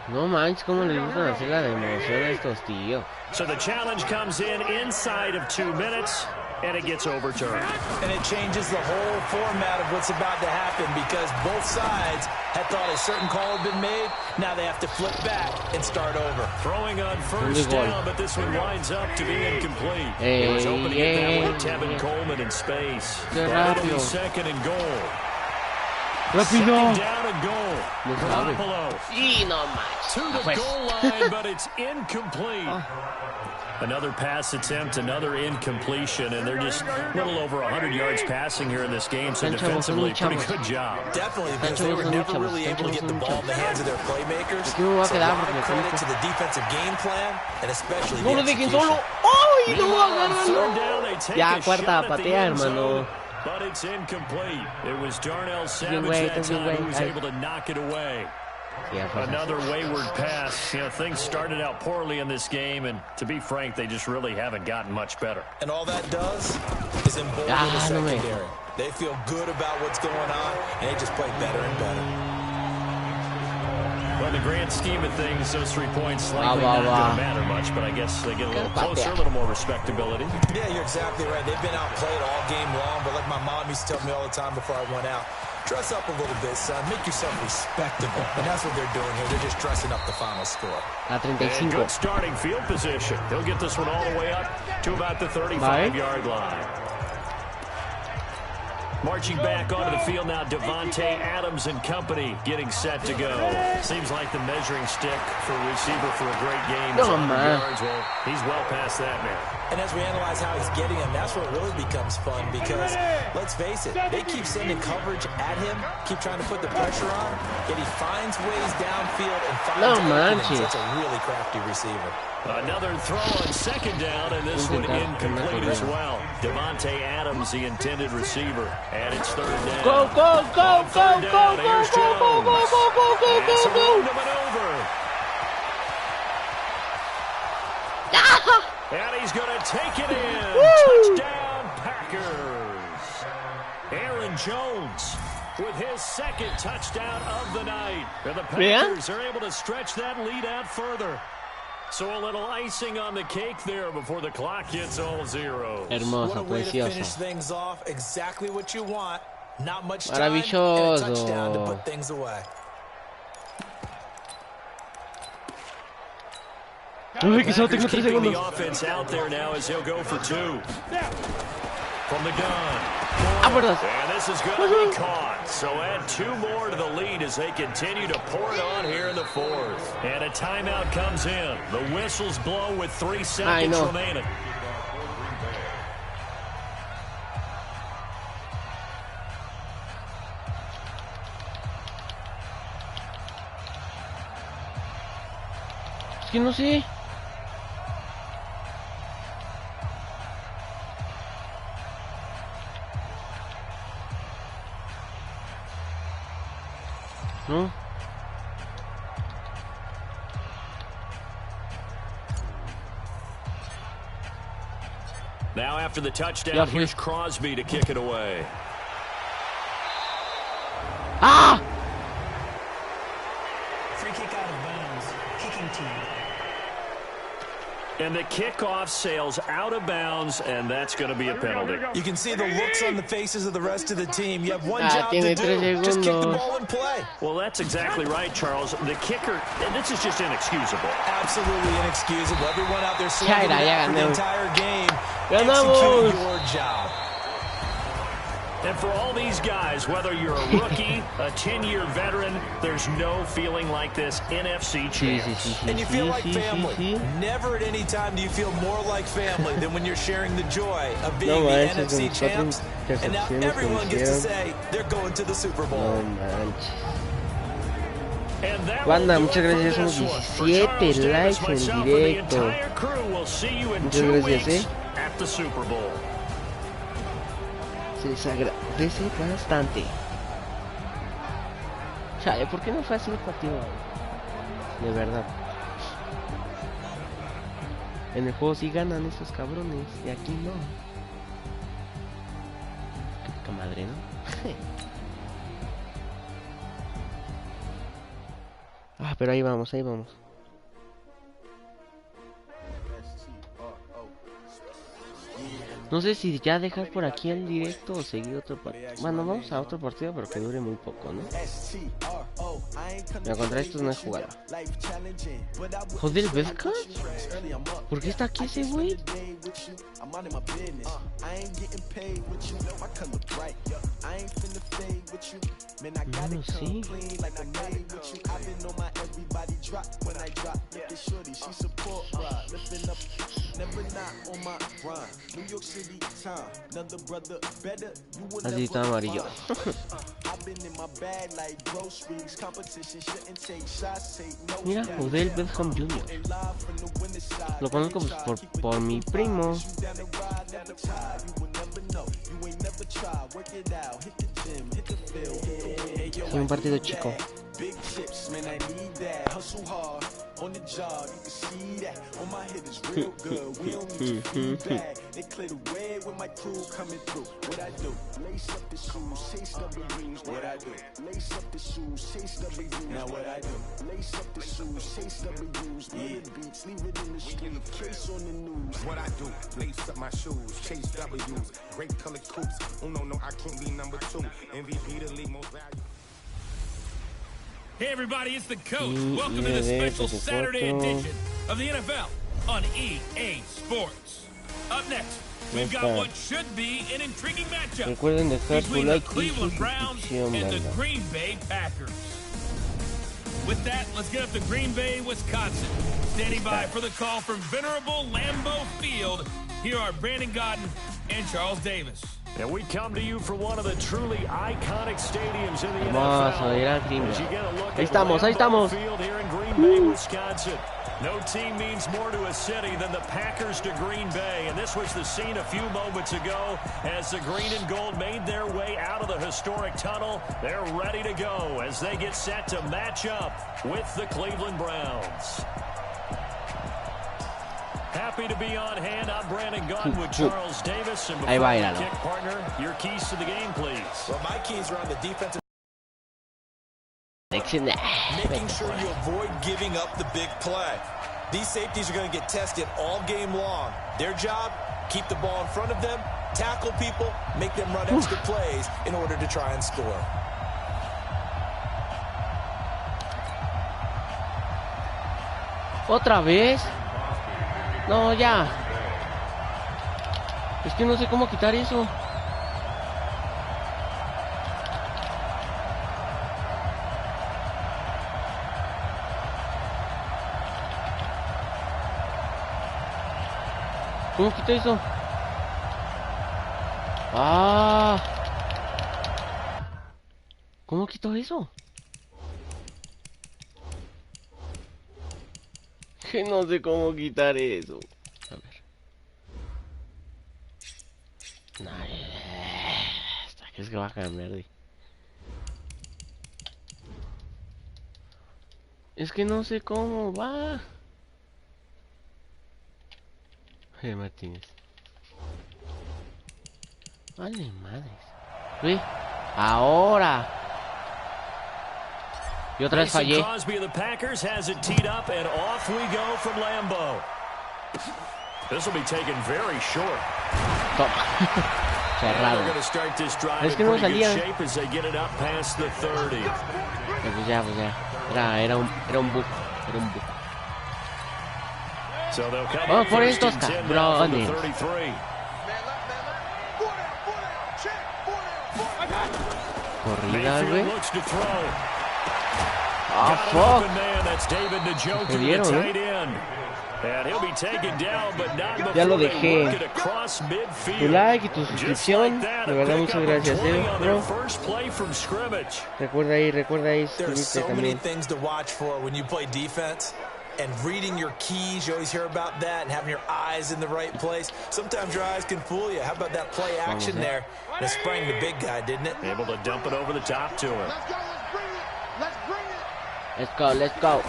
No manches, cómo les gustan hacer la emoción a estos tíos. So the challenge comes in inside of 2 minutes, and it gets overturned. And it changes the whole format of what's about to happen because both sides had thought a certain call had been made. Now they have to flip back and start over. Throwing on first down, but this one winds up to be incomplete. It was hoping to get that one to Tevin Coleman in space. But it'll be second and goal. Rápido. Second down and goal. Sí, no manches. To the goal line, but it's incomplete. Another pass attempt, another incompletion, and they're just a little over 100 yards passing here in this game, so defensively, pretty good job. Definitely, because they were never really able to get the ball in the hands of their playmakers. So a lot of credit to the defensive game plan, and especially the execution. ¡Ay, no agarran! Ya, cuarta patea, hermano. But it's incomplete. It was Darnell Savage that time who was able to knock it away. Another wayward pass. You know, things started out poorly in this game, and to be frank, they just really haven't gotten much better. And all that does is embolden the secondary. They feel good about what's going on, and they just play better and better. Well, in the grand scheme of things, those 3 points likely not going to matter much, but I guess they get a little closer, a little more respectability. Yeah, you're exactly right. They've been outplayed all game long, but like my mom used to tell me all the time before I went out, dress up a little bit, son. Make yourself respectable. And that's what they're doing here. They're just dressing up the final score. And good starting field position. They'll get this one all the way up to about the 35-yard line. Marching back onto the field now, Devontae Adams and company getting set to go. Seems like the measuring stick for a receiver for a great game. No, man. Yards. Well, he's well past that now. And as we analyze how he's getting him, that's where it really becomes fun because, let's face it, they keep sending coverage at him, keep trying to put the pressure on, yet he finds ways downfield and finds openings. That's a really crafty receiver. Another throw on second down, and this one incomplete as well. Devontae Adams, the intended receiver, and it's third down. Go, go, go, go, go, go, go, go, go, go, go, go, go. And he's going to take it in. Woo! Touchdown, Packers. Aaron Jones with his second touchdown of the night. And the Packers are able to stretch that lead out further. So a little icing on the cake there before the clock hits all zeros. Hermoso, what a way to finish things off. Exactly what you want. Not much time and a touchdown to put things away. Keeping the offense out there now as he'll go for 2. From the gun. And this is going to be caught. So add 2 more to the lead as they continue to pour it on here in the 4th. And a timeout comes in. The whistles blow with 3 seconds remaining. Es que no sé. No. Now after the touchdown, here's Crosby to kick it away. Ah! Free kick out of bounds. Kicking team. And the kickoff sails out of bounds, and that's going to be a penalty. You can see the looks on the faces of the rest of the team. You have one job to do. Just kick the ball and play. Well, that's exactly right, Charles. The kicker, and this is just inexcusable. Absolutely inexcusable. Everyone out there slugging it out for the entire game. Execute your job. And for all these guys, whether you're a rookie, a 10-year veteran, there's no feeling like this NFC champs. And you feel like family. Never at any time do you feel more like family than when you're sharing the joy of being the NFC champs. And now everyone gets to say they're going to the Super Bowl. Banda, muchas gracias, somos 17 likes en directo. Muchas gracias, at the Super Bowl. Se les agradece bastante. Chale, ¿por qué no fue así el partido? De verdad. En el juego sí ganan esos cabrones, y aquí no. Qué poca madre, ¿no? Ah, pero ahí vamos, ahí vamos. No sé si ya dejar por aquí el directo o seguir otro partido. Bueno, vamos a otro partido, pero que dure muy poco, ¿no? Pero contra estos no he jugado. Joder, ¿ves acá? ¿Por qué está aquí ese güey? No lo sé. Así está amarillo. Mira, Odell Beckham Jr. Lo conozco por mi primo. Es un partido chico. On the job, you can see that. On my head is real good. We don't need your feedback. They clear the way with my crew coming through. What I do? Lace up the shoes, chase W's. What I do? Lace up the shoes, chase W's. Now what I do? Lace up the shoes, chase W's. Yeah, beats, leave it in the street. Case on the news. What I do? Lace up my shoes, chase W's. Great color coupes. Oh no, I can't be number 2. MVP the league most valuable. Hey everybody, it's the coach. Welcome to the special Saturday edition of the NFL on EA Sports. Up next, we've got what should be an intriguing matchup between the Cleveland Browns and the Green Bay Packers. With that, let's get up to Green Bay, Wisconsin. Standing by for the call from venerable Lambeau Field, here are Brandon Gaudin and Charles Davis. And we come to you from one of the truly iconic stadiums in the NFL. Ahí estamos. Field here in Green Bay, Wisconsin. No team means more to a city than the Packers to Green Bay. And this was the scene a few moments ago as the green and gold made their way out of the historic tunnel. They're ready to go as they get set to match up with the Cleveland Browns. Happy to be on hand. I'm Brandon Gaudin with Charles Davis. And before the kick, partner, your keys to the game, please. Well, my keys are on the defensive. Making sure you avoid giving up the big play. These safeties are going to get tested all game long. Their job, keep the ball in front of them, tackle people, make them run extra plays in order to try and score. ¿Otra vez? No, ya. Es que no sé cómo quitar eso. ¿Cómo quito eso? Ah. ¿Cómo quito eso? Que no sé cómo quitar eso. A ver. No, ¿crees que va a cambiar de? Es que no sé cómo va. Martínez. Vale, madres. ¿Sí? Ahora. Y otra vez fallé. Crosby of the Packers has it teed up and off we go from Lambeau. This will be taken very short. Toma. Cerrado. Es que no salía. As they get it up past the 30. Pues ya. Era un bug. So they'll come vamos por estos cabrones. Corrida, güey. Ah, fuck. Se dieron, Ya lo dejé. Tu like y tu suscripción. De verdad, muchas gracias, bro. Recuerda ahí, suscribirte también. And reading your keys, you always hear about that, and having your eyes in the right place. Sometimes your eyes can fool you. How about that play action there? And it sprang the big guy, didn't it? Able to dump it over the top to him. Let's go, let's go.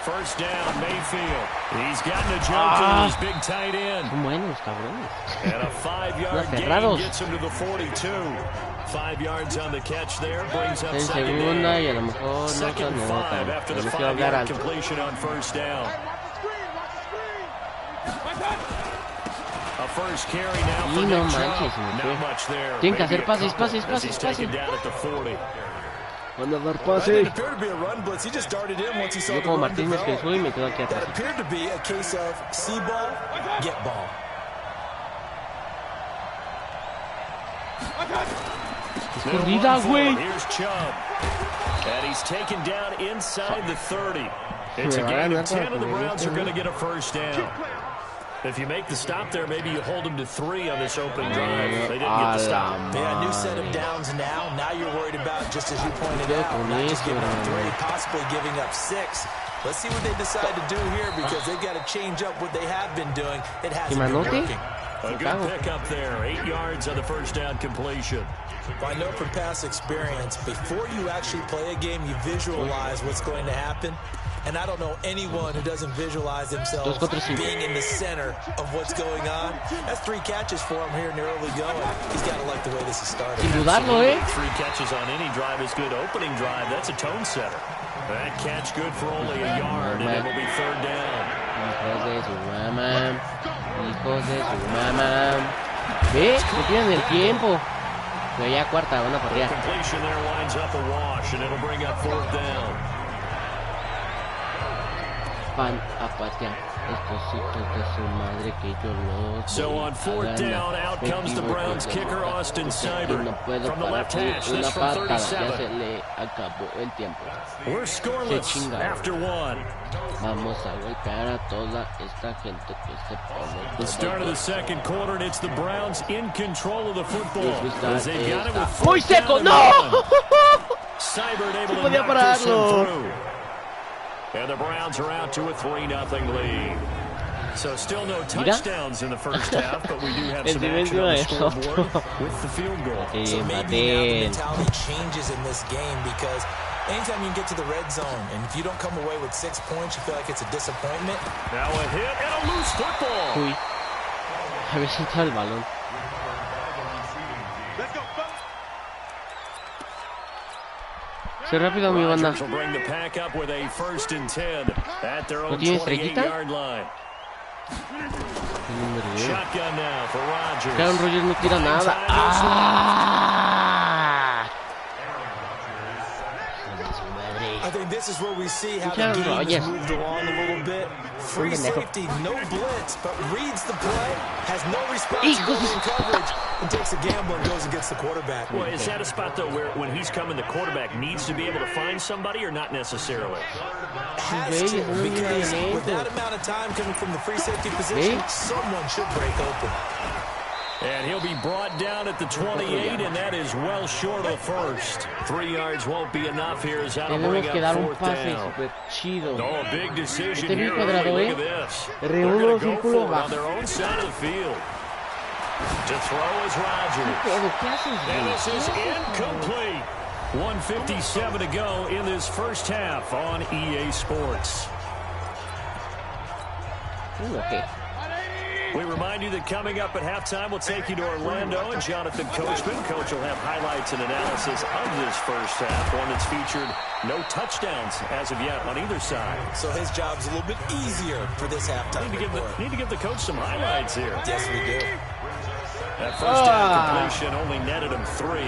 First down, Mayfield. He's gotten a jump to his big tight end. Son buenos, cabrones. And a 5-yard gain gets him to the 42. 5 yards on the catch there, brings up second segunda y a lo mejor second and 5 after the 5-yard completion on first down. A first carry now for no Nick manches, Chubb. Not much there. Tienen que hacer pases, pases, As he's pases, taken pases. down at the 40. Van a dar That pases. didn't appear to be a run blitz. He just darted in once he saw Yo the como run Martínez que develop. soy me quedo aquí That atrás. appeared to be a case of see ball, get ball. Es corrida, güey. Here's Chubb. And he's taken down inside the 30. It's a gain of 10, and the Browns are going to get a first down. If you make the stop there, maybe you hold them to 3 on this opening drive. They didn't get the stop. Yeah, new set of downs now. Now you're worried about, just as you pointed out, not just giving up 3, possibly giving up 6. Let's see what they decide to do here, because they've got to change up what they have been doing. It hasn't been working. A good pickup there. 8 yards on the first down completion. Well, I know from past experience, before you actually play a game, you visualize what's going to happen. And I don't know anyone who doesn't visualize themselves being in the center of what's going on. That's 3 catches for him here in the early going. He's got to like the way this is starting. Sin dudarlo, 3 catches on any drive is good. Opening drive, that's a tone setter. That catch good for only a yard, and it will be third down. Hijos de su mamá. Hijos de su mamá. ¿Ve? Se tiran el tiempo. Pero ya cuarta, van a parrear. Completion there winds up a wash, and it'll bring up fourth down. Van a patear estos hijos de su madre que yo los So on fourth down, out comes the Browns kicker, Austin Seibert. From the left hash, this from 37. Ya se le acabó el tiempo. We're scoreless after 1. Vamos a golpear a toda esta gente que se pone. The start of the second quarter, and it's the Browns in control of the football. As they got it with ¡Muy seco! ¡No! Seibert able to podía knock this one pararlo. through. And the Browns are out to a 3-0 lead. So still no touchdowns in the first half, but we do have some action on the scoreboard with the field goal. So maybe now the mentality changes in this game, because anytime you get to the red zone, and if you don't come away with 6 points, you feel like it's a disappointment. Now a hit and a loose football. Uy. Había soltado el balón. Soy rápido, mi banda. Will bring the pack up with a 1st and 10 at their own tiene 28-yard line. Shotgun now for Rodgers. Aaron Rodgers no tira nada. ¡Ah! I think this is where we see how the game has moved along a little bit. Free safety, no blitz, but reads the play, has no responsibility in coverage, and takes a gamble and goes and gets the quarterback. Well, is that a spot, though, where when he's coming, the quarterback needs to be able to find somebody, or not necessarily? Has to, because with that amount of time coming from the free safety position, someone should break open. And he'll be brought down at the 28, and that is well short of the first. 3 yards won't be enough here as that'll bring up fourth down. Oh, a big decision here early. Look at this. They're going to go for it on their own side of the field. To throw is Rodgers. And this is incomplete. 1:57 to go in this first half on EA Sports. We remind you that coming up at halftime, we'll take you to Orlando and Jonathan Coachman. Coach will have highlights and analysis of this first half, one that's featured no touchdowns as of yet on either side. So his job's a little bit easier for this halftime. Need to give the coach some highlights here. Yes, we do. That first down completion only netted him 3.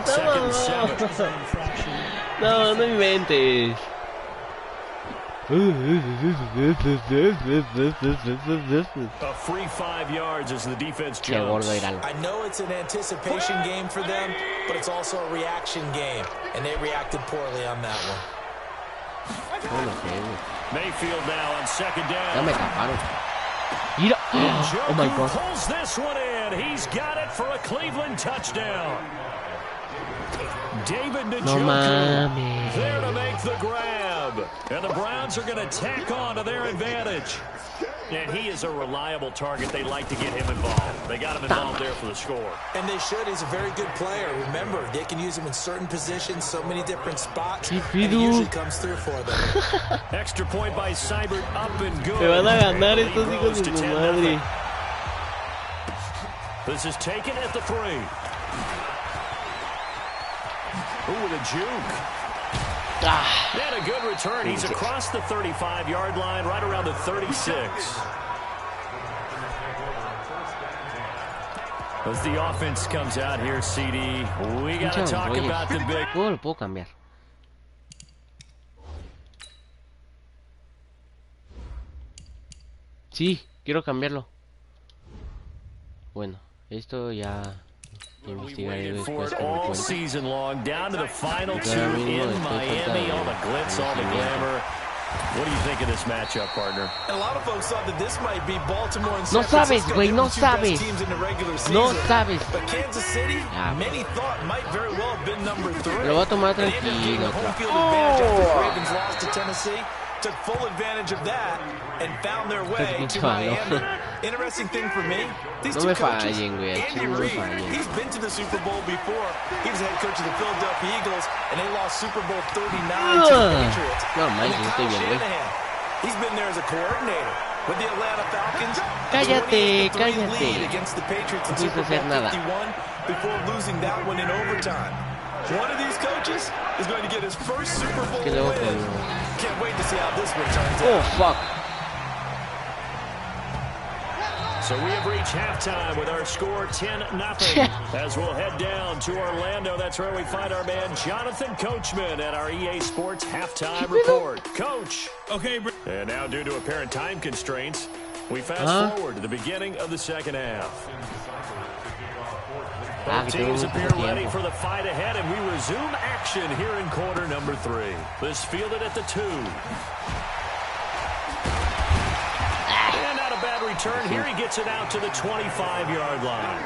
Second and 7. No, no inventes. A free 5 yards as the defense jumps. I know it's an anticipation game for them, but it's also a reaction game, and they reacted poorly on that one. Mayfield now on second down. Oh my God. Pulls this one in. He's got it for a Cleveland touchdown. David Njoku there to make the grab. And the Browns are going to tack on to their advantage. And he is a reliable target. They like to get him involved. They got him involved there for the score. And they should. He's a very good player. Remember, they can use him in certain positions, so many different spots, and he usually comes through for them. Extra point by Seibert, up and good. Me van a ganar estos hijos de su madre. This is taken at the 3. Ooh, with a juke. And a good return. He's across the 35-yard line, right around the 36. As the offense comes out here, CD, we got to talk about the big... Lo puedo cambiar. Sí, quiero cambiarlo. Bueno, esto ya... all season long, down to the final 2 in Miami. All the glitz, all the glamour. What do you think of this matchup, partner? And a lot of folks thought that this might be Baltimore and No San sabes, Francisco, güey, no the two best sabes. teams in the regular season. No sabes. But Kansas City, many thought might very well have been number 3. Lo voy a tomar And they ended up getting tranquilo. the home field advantage after the Ravens lost to Tennessee. Took full advantage of that and found their way to Miami. Interesting thing for me, these two coaches, Andy Reid, he's been to the Super Bowl before. He was head coach of the Philadelphia Eagles, and they lost Super Bowl 39 to the Patriots. And then Kyle Shanahan, he's been there as a coordinator with the Atlanta Falcons. Cállate, 28-3 lead against the Patriots in Super Bowl 51 before losing that one in overtime. One of these coaches is going to get his first Super Bowl win. Can't wait to see how this one turns out. Oh, fuck. So we have reached halftime with our score 10-0. As we'll head down to Orlando, that's where we find our man Jonathan Coachman at our EA Sports Halftime Report. Coach. Okay, and now due to apparent time constraints, we fast forward to the beginning of the second half. Both teams appear ready for the fight ahead, and we resume action here in quarter number 3. This fielded at the 2. And not a bad return here. He gets it out to the 25-yard line.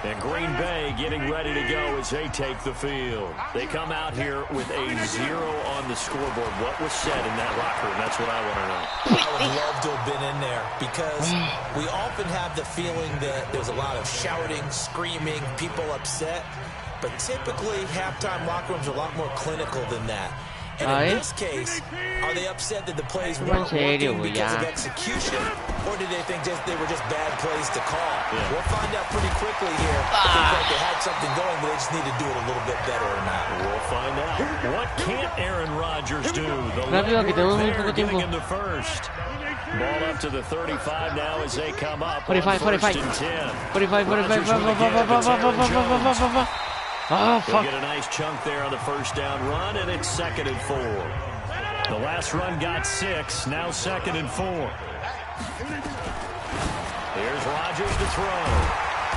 And Green Bay getting ready to go as they take the field. They come out here with a 0 on the scoreboard. What was said in that locker room? That's what I want to know. I would love to have been in there because we often have the feeling that there's a lot of shouting, screaming, people upset. But typically, halftime locker rooms are a lot more clinical than that. And in this case, are they upset that the plays weren't working because of execution, or did they think they were just bad plays to call? We'll find out pretty quickly here. I think that they had something going, but they just need to do it a little bit better or not. We'll find out. What can't Aaron Rodgers do? The Rápido, que tenemos muy poco giving tiempo. him the first. Ball up to the 35 now as they come up. 45, 45. 45, 45. Oh, They'll get a nice chunk there on the first down run, and it's 2nd and 4. The last run got 6, now 2nd and 4. Here's Rodgers to throw.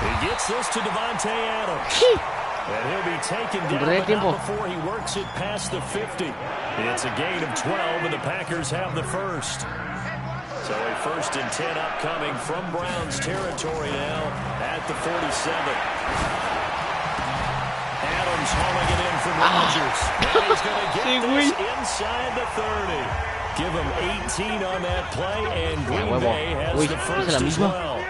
He gets this to Devontae Adams. And he'll be taken down, but not before he works it past the 50. It's a gain of 12, and the Packers have the first. So a 1st and 10 upcoming from Browns territory now at the 47. Adams hauling it in from Rodgers. And he's going to get this inside the 30. Give him 18 on that play, and Green Bay has the first as well.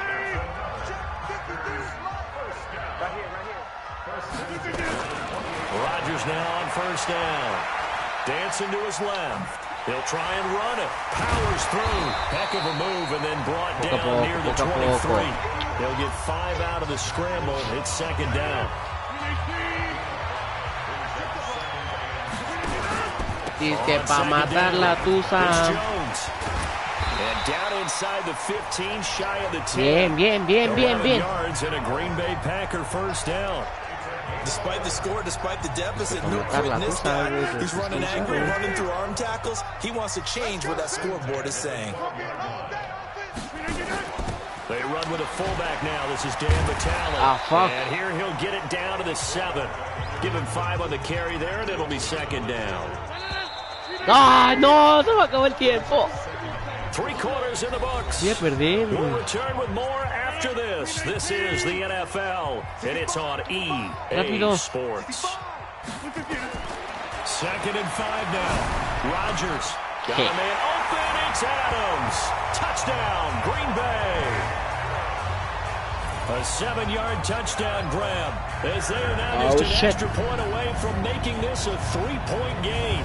Rodgers now on 1st down. Dancing to his left. He'll try and run it. Powers through. Heck of a move, and then brought down near the 23. He'll get 5 out of the scramble. It's 2nd down. Dice pa' matar la tusa. And down inside the 15, shy of the 10. Bien. Yards and a Green Bay Packer first down. Despite the score, despite the deficit, no quitting this guy. He's running angry, running through arm tackles. He wants to change what that scoreboard is saying. They run with a fullback now. This is Dan Vitale. And here he'll get it down to the 7. Give him 5 on the carry there, and it'll be 2nd down. No, se me acabó el tiempo. 3 quarters in the books. Voy a perder. We'll return with more after this. This is the NFL, and it's on EA Sports. Second and 5 now. Rodgers. Got a man open. It's Adams. Touchdown, Green Bay. A 7-yard touchdown grab. As they are now just an extra point away from making this a 3-point game.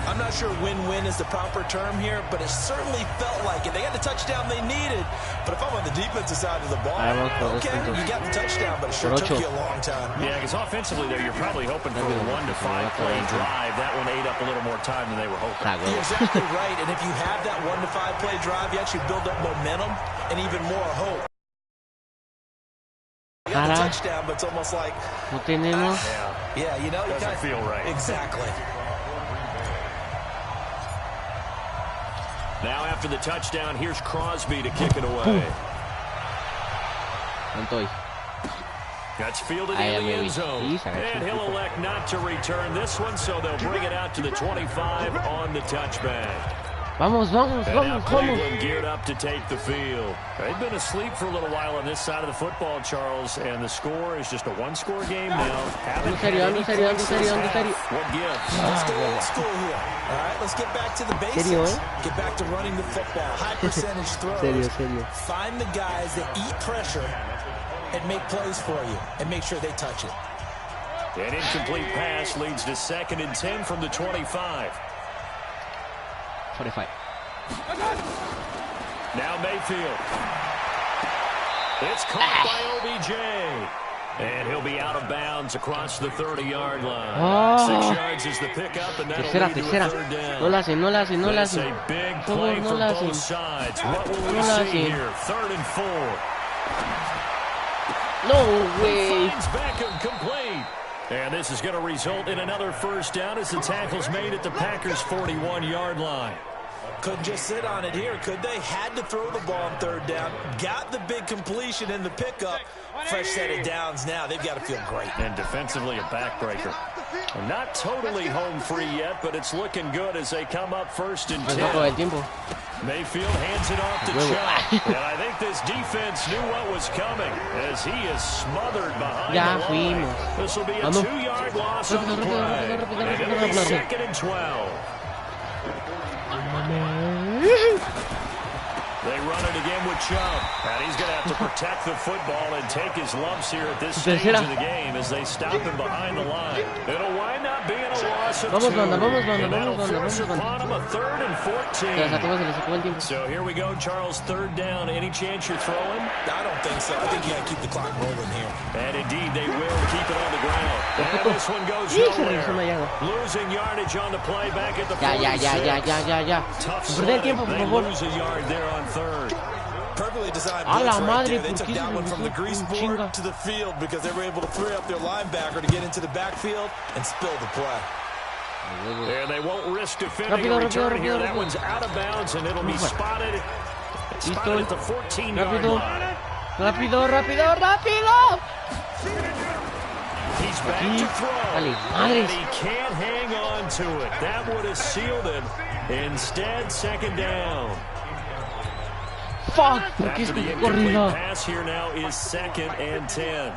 I'm not sure win-win is the proper term here, but it certainly felt like it. They got the touchdown they needed, but if I'm on the defensive side of the ball, okay, you got the touchdown, but it sure took you a long time. Yeah, because offensively there, you're probably hoping for a 1-to-5 play drive. That one ate up a little more time than they were hoping. You're exactly right, and if you have that 1-to-5 play drive, you actually build up momentum and even more hope. You got the touchdown, but it's almost like, yeah, you know, you doesn't feel right. Exactly. Now after the touchdown, here's Crosby to kick it away. That's fielded in the end zone. And he'll elect not to return this one, so they'll bring it out to the 25 on the touchback. Vamos. Cleveland geared up to take the field. They've been asleep for a little while on this side of the football, Charles, and the score is just a one-score game now. Ando serio. What gives? Let's go old school here. All right, let's get back to the basics. Get back to running the football. High percentage throws. Serio. Find the guys that eat pressure and make plays for you, and make sure they touch it. An incomplete pass leads to 2nd and 10 from the 25. 45. Now Mayfield. It's caught by OBJ. And he'll be out of bounds across the 30-yard line. 6 yards is the pickup, and that'll lead to a 3rd down. No la hacen. That's a big play for both sides. What will we see here? 3rd and 4. No way. Finds Beckham complete. And this is going to result in another 1st down as the tackle's made at the Packers' 41-yard line. Couldn't just sit on it here, could they? Had to throw the ball on 3rd down. Got the big completion in the pickup. Fresh set of downs now. They've got to feel great. And defensively a backbreaker. Not totally home free yet, but it's looking good as they come up 1st and 10. Mayfield hands it off to Chubb. And I think this defense knew what was coming as he is smothered behind the line. This will be a 2-yard loss on the play. And it'll be 2nd and 12. They run it again with Chubb. And he's going to have to protect the football and take his lumps here at this stage of the game as they stop him behind the line. It'll wind up being a loss of 2. And that'll force upon him a 3rd and 14. So here we go, Charles. 3rd down. Any chance you're throwing? I don't think so. I think you got to keep the clock rolling here. And indeed, they will keep it on the ground. And this one goes nowhere. Losing yardage on the play back at the 46. Tough sledding. They lose a yard there on 3rd. Perfectly designed blitz right there. They took that one from the grease board to the field because they were able to free up their linebacker to get into the backfield and spill the play. And they won't risk defending a return here. That one's out of bounds, and it'll be spotted at the 14-yard line. Rápido. He's back to throw, and he can't hang on to it. That would have sealed it. Instead, 2nd down. Fuck, After the incomplete pass here now is 2nd and 10.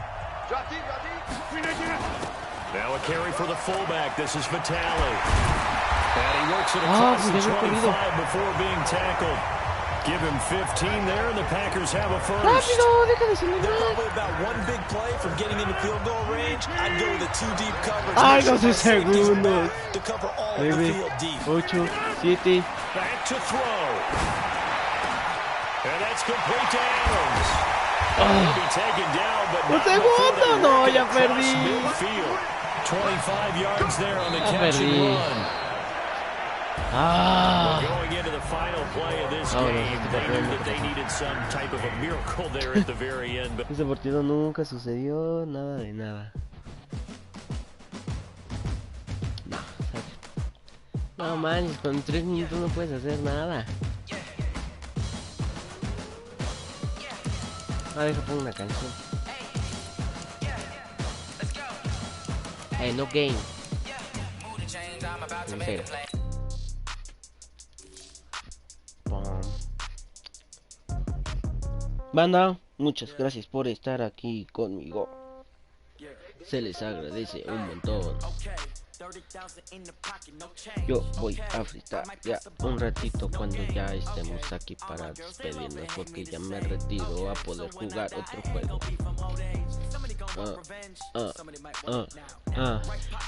Now a carry for the fullback. This is Vitale. And he works it across the 25 before being tackled. Give him 15 there, and the Packers have a 1st. They're probably about 1 big play from getting into field goal range. I'd go with a 2-deep coverage. To cover all of the field deep. 8, 7. Back to throw. And that's complete to Adams. He'll be taken down, but not before they across midfield. 25 yards there on the catch and run. We're going into the final play of this game. They knew that they needed some type of a miracle there at the very end. Ese partido nunca sucedió, nada de nada. No manches, con 3 minutos no puedes hacer nada. Deja poner una canción. No game. Banda, muchas gracias por estar aquí conmigo. Se les agradece un montón. Yo voy a fritar ya un ratito cuando ya estemos aquí para despedirnos, porque ya me retiro a poder jugar otro juego.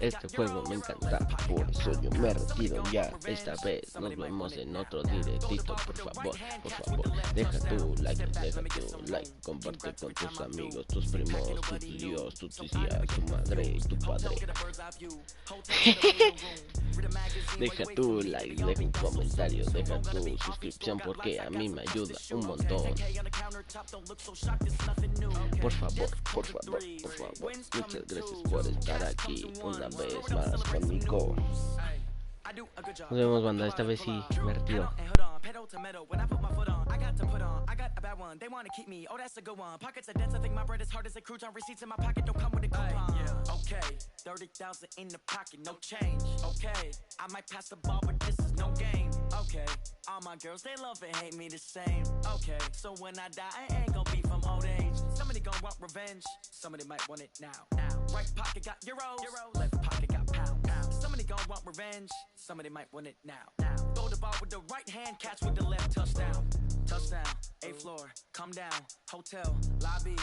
Este juego me encanta, por eso yo me retiro ya. Esta vez nos vemos en otro directito. Por favor, deja tu like, comparte con tus amigos, tus primos, tus tíos, tu tía, tu madre y tu padre. Deja tu like, deja un comentario, deja tu suscripción, porque a mí me ayuda un montón. Por favor, muchas gracias por estar aquí una vez más conmigo. Nos vemos, banda, esta vez sí me retiro. They want to keep me, oh that's a good one. Pockets are dense, I think my bread is hard as a crouton. Receipts in my pocket don't come with a coupon. Okay, 30,000 in the pocket, no change. Okay, I might pass the ball, but this is no game. Okay, all my girls, they love and hate me the same. Okay, so when I die, I ain't gonna be from old age. Somebody gonna want revenge, somebody might want it now. Right pocket got euros, left pocket got pounds. Somebody gonna want revenge, somebody might want it now. Throw the ball with the right hand, catch with the left, touchdown. Touchdown, 8th floor, come down, hotel, lobby.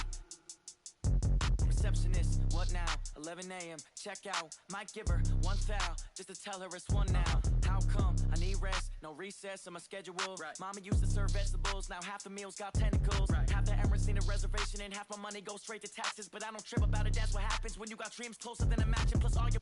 Receptionist, what now? 11 a.m., check out. Might give her one foul, just to tell her it's one now. How come? I need rest, no recess in my schedule. Right. Mama used to serve vegetables, now half the meals got tentacles. Right. Half the Emirates need a reservation and half my money goes straight to taxes. But I don't trip about it, that's what happens when you got dreams closer than a match. And plus all your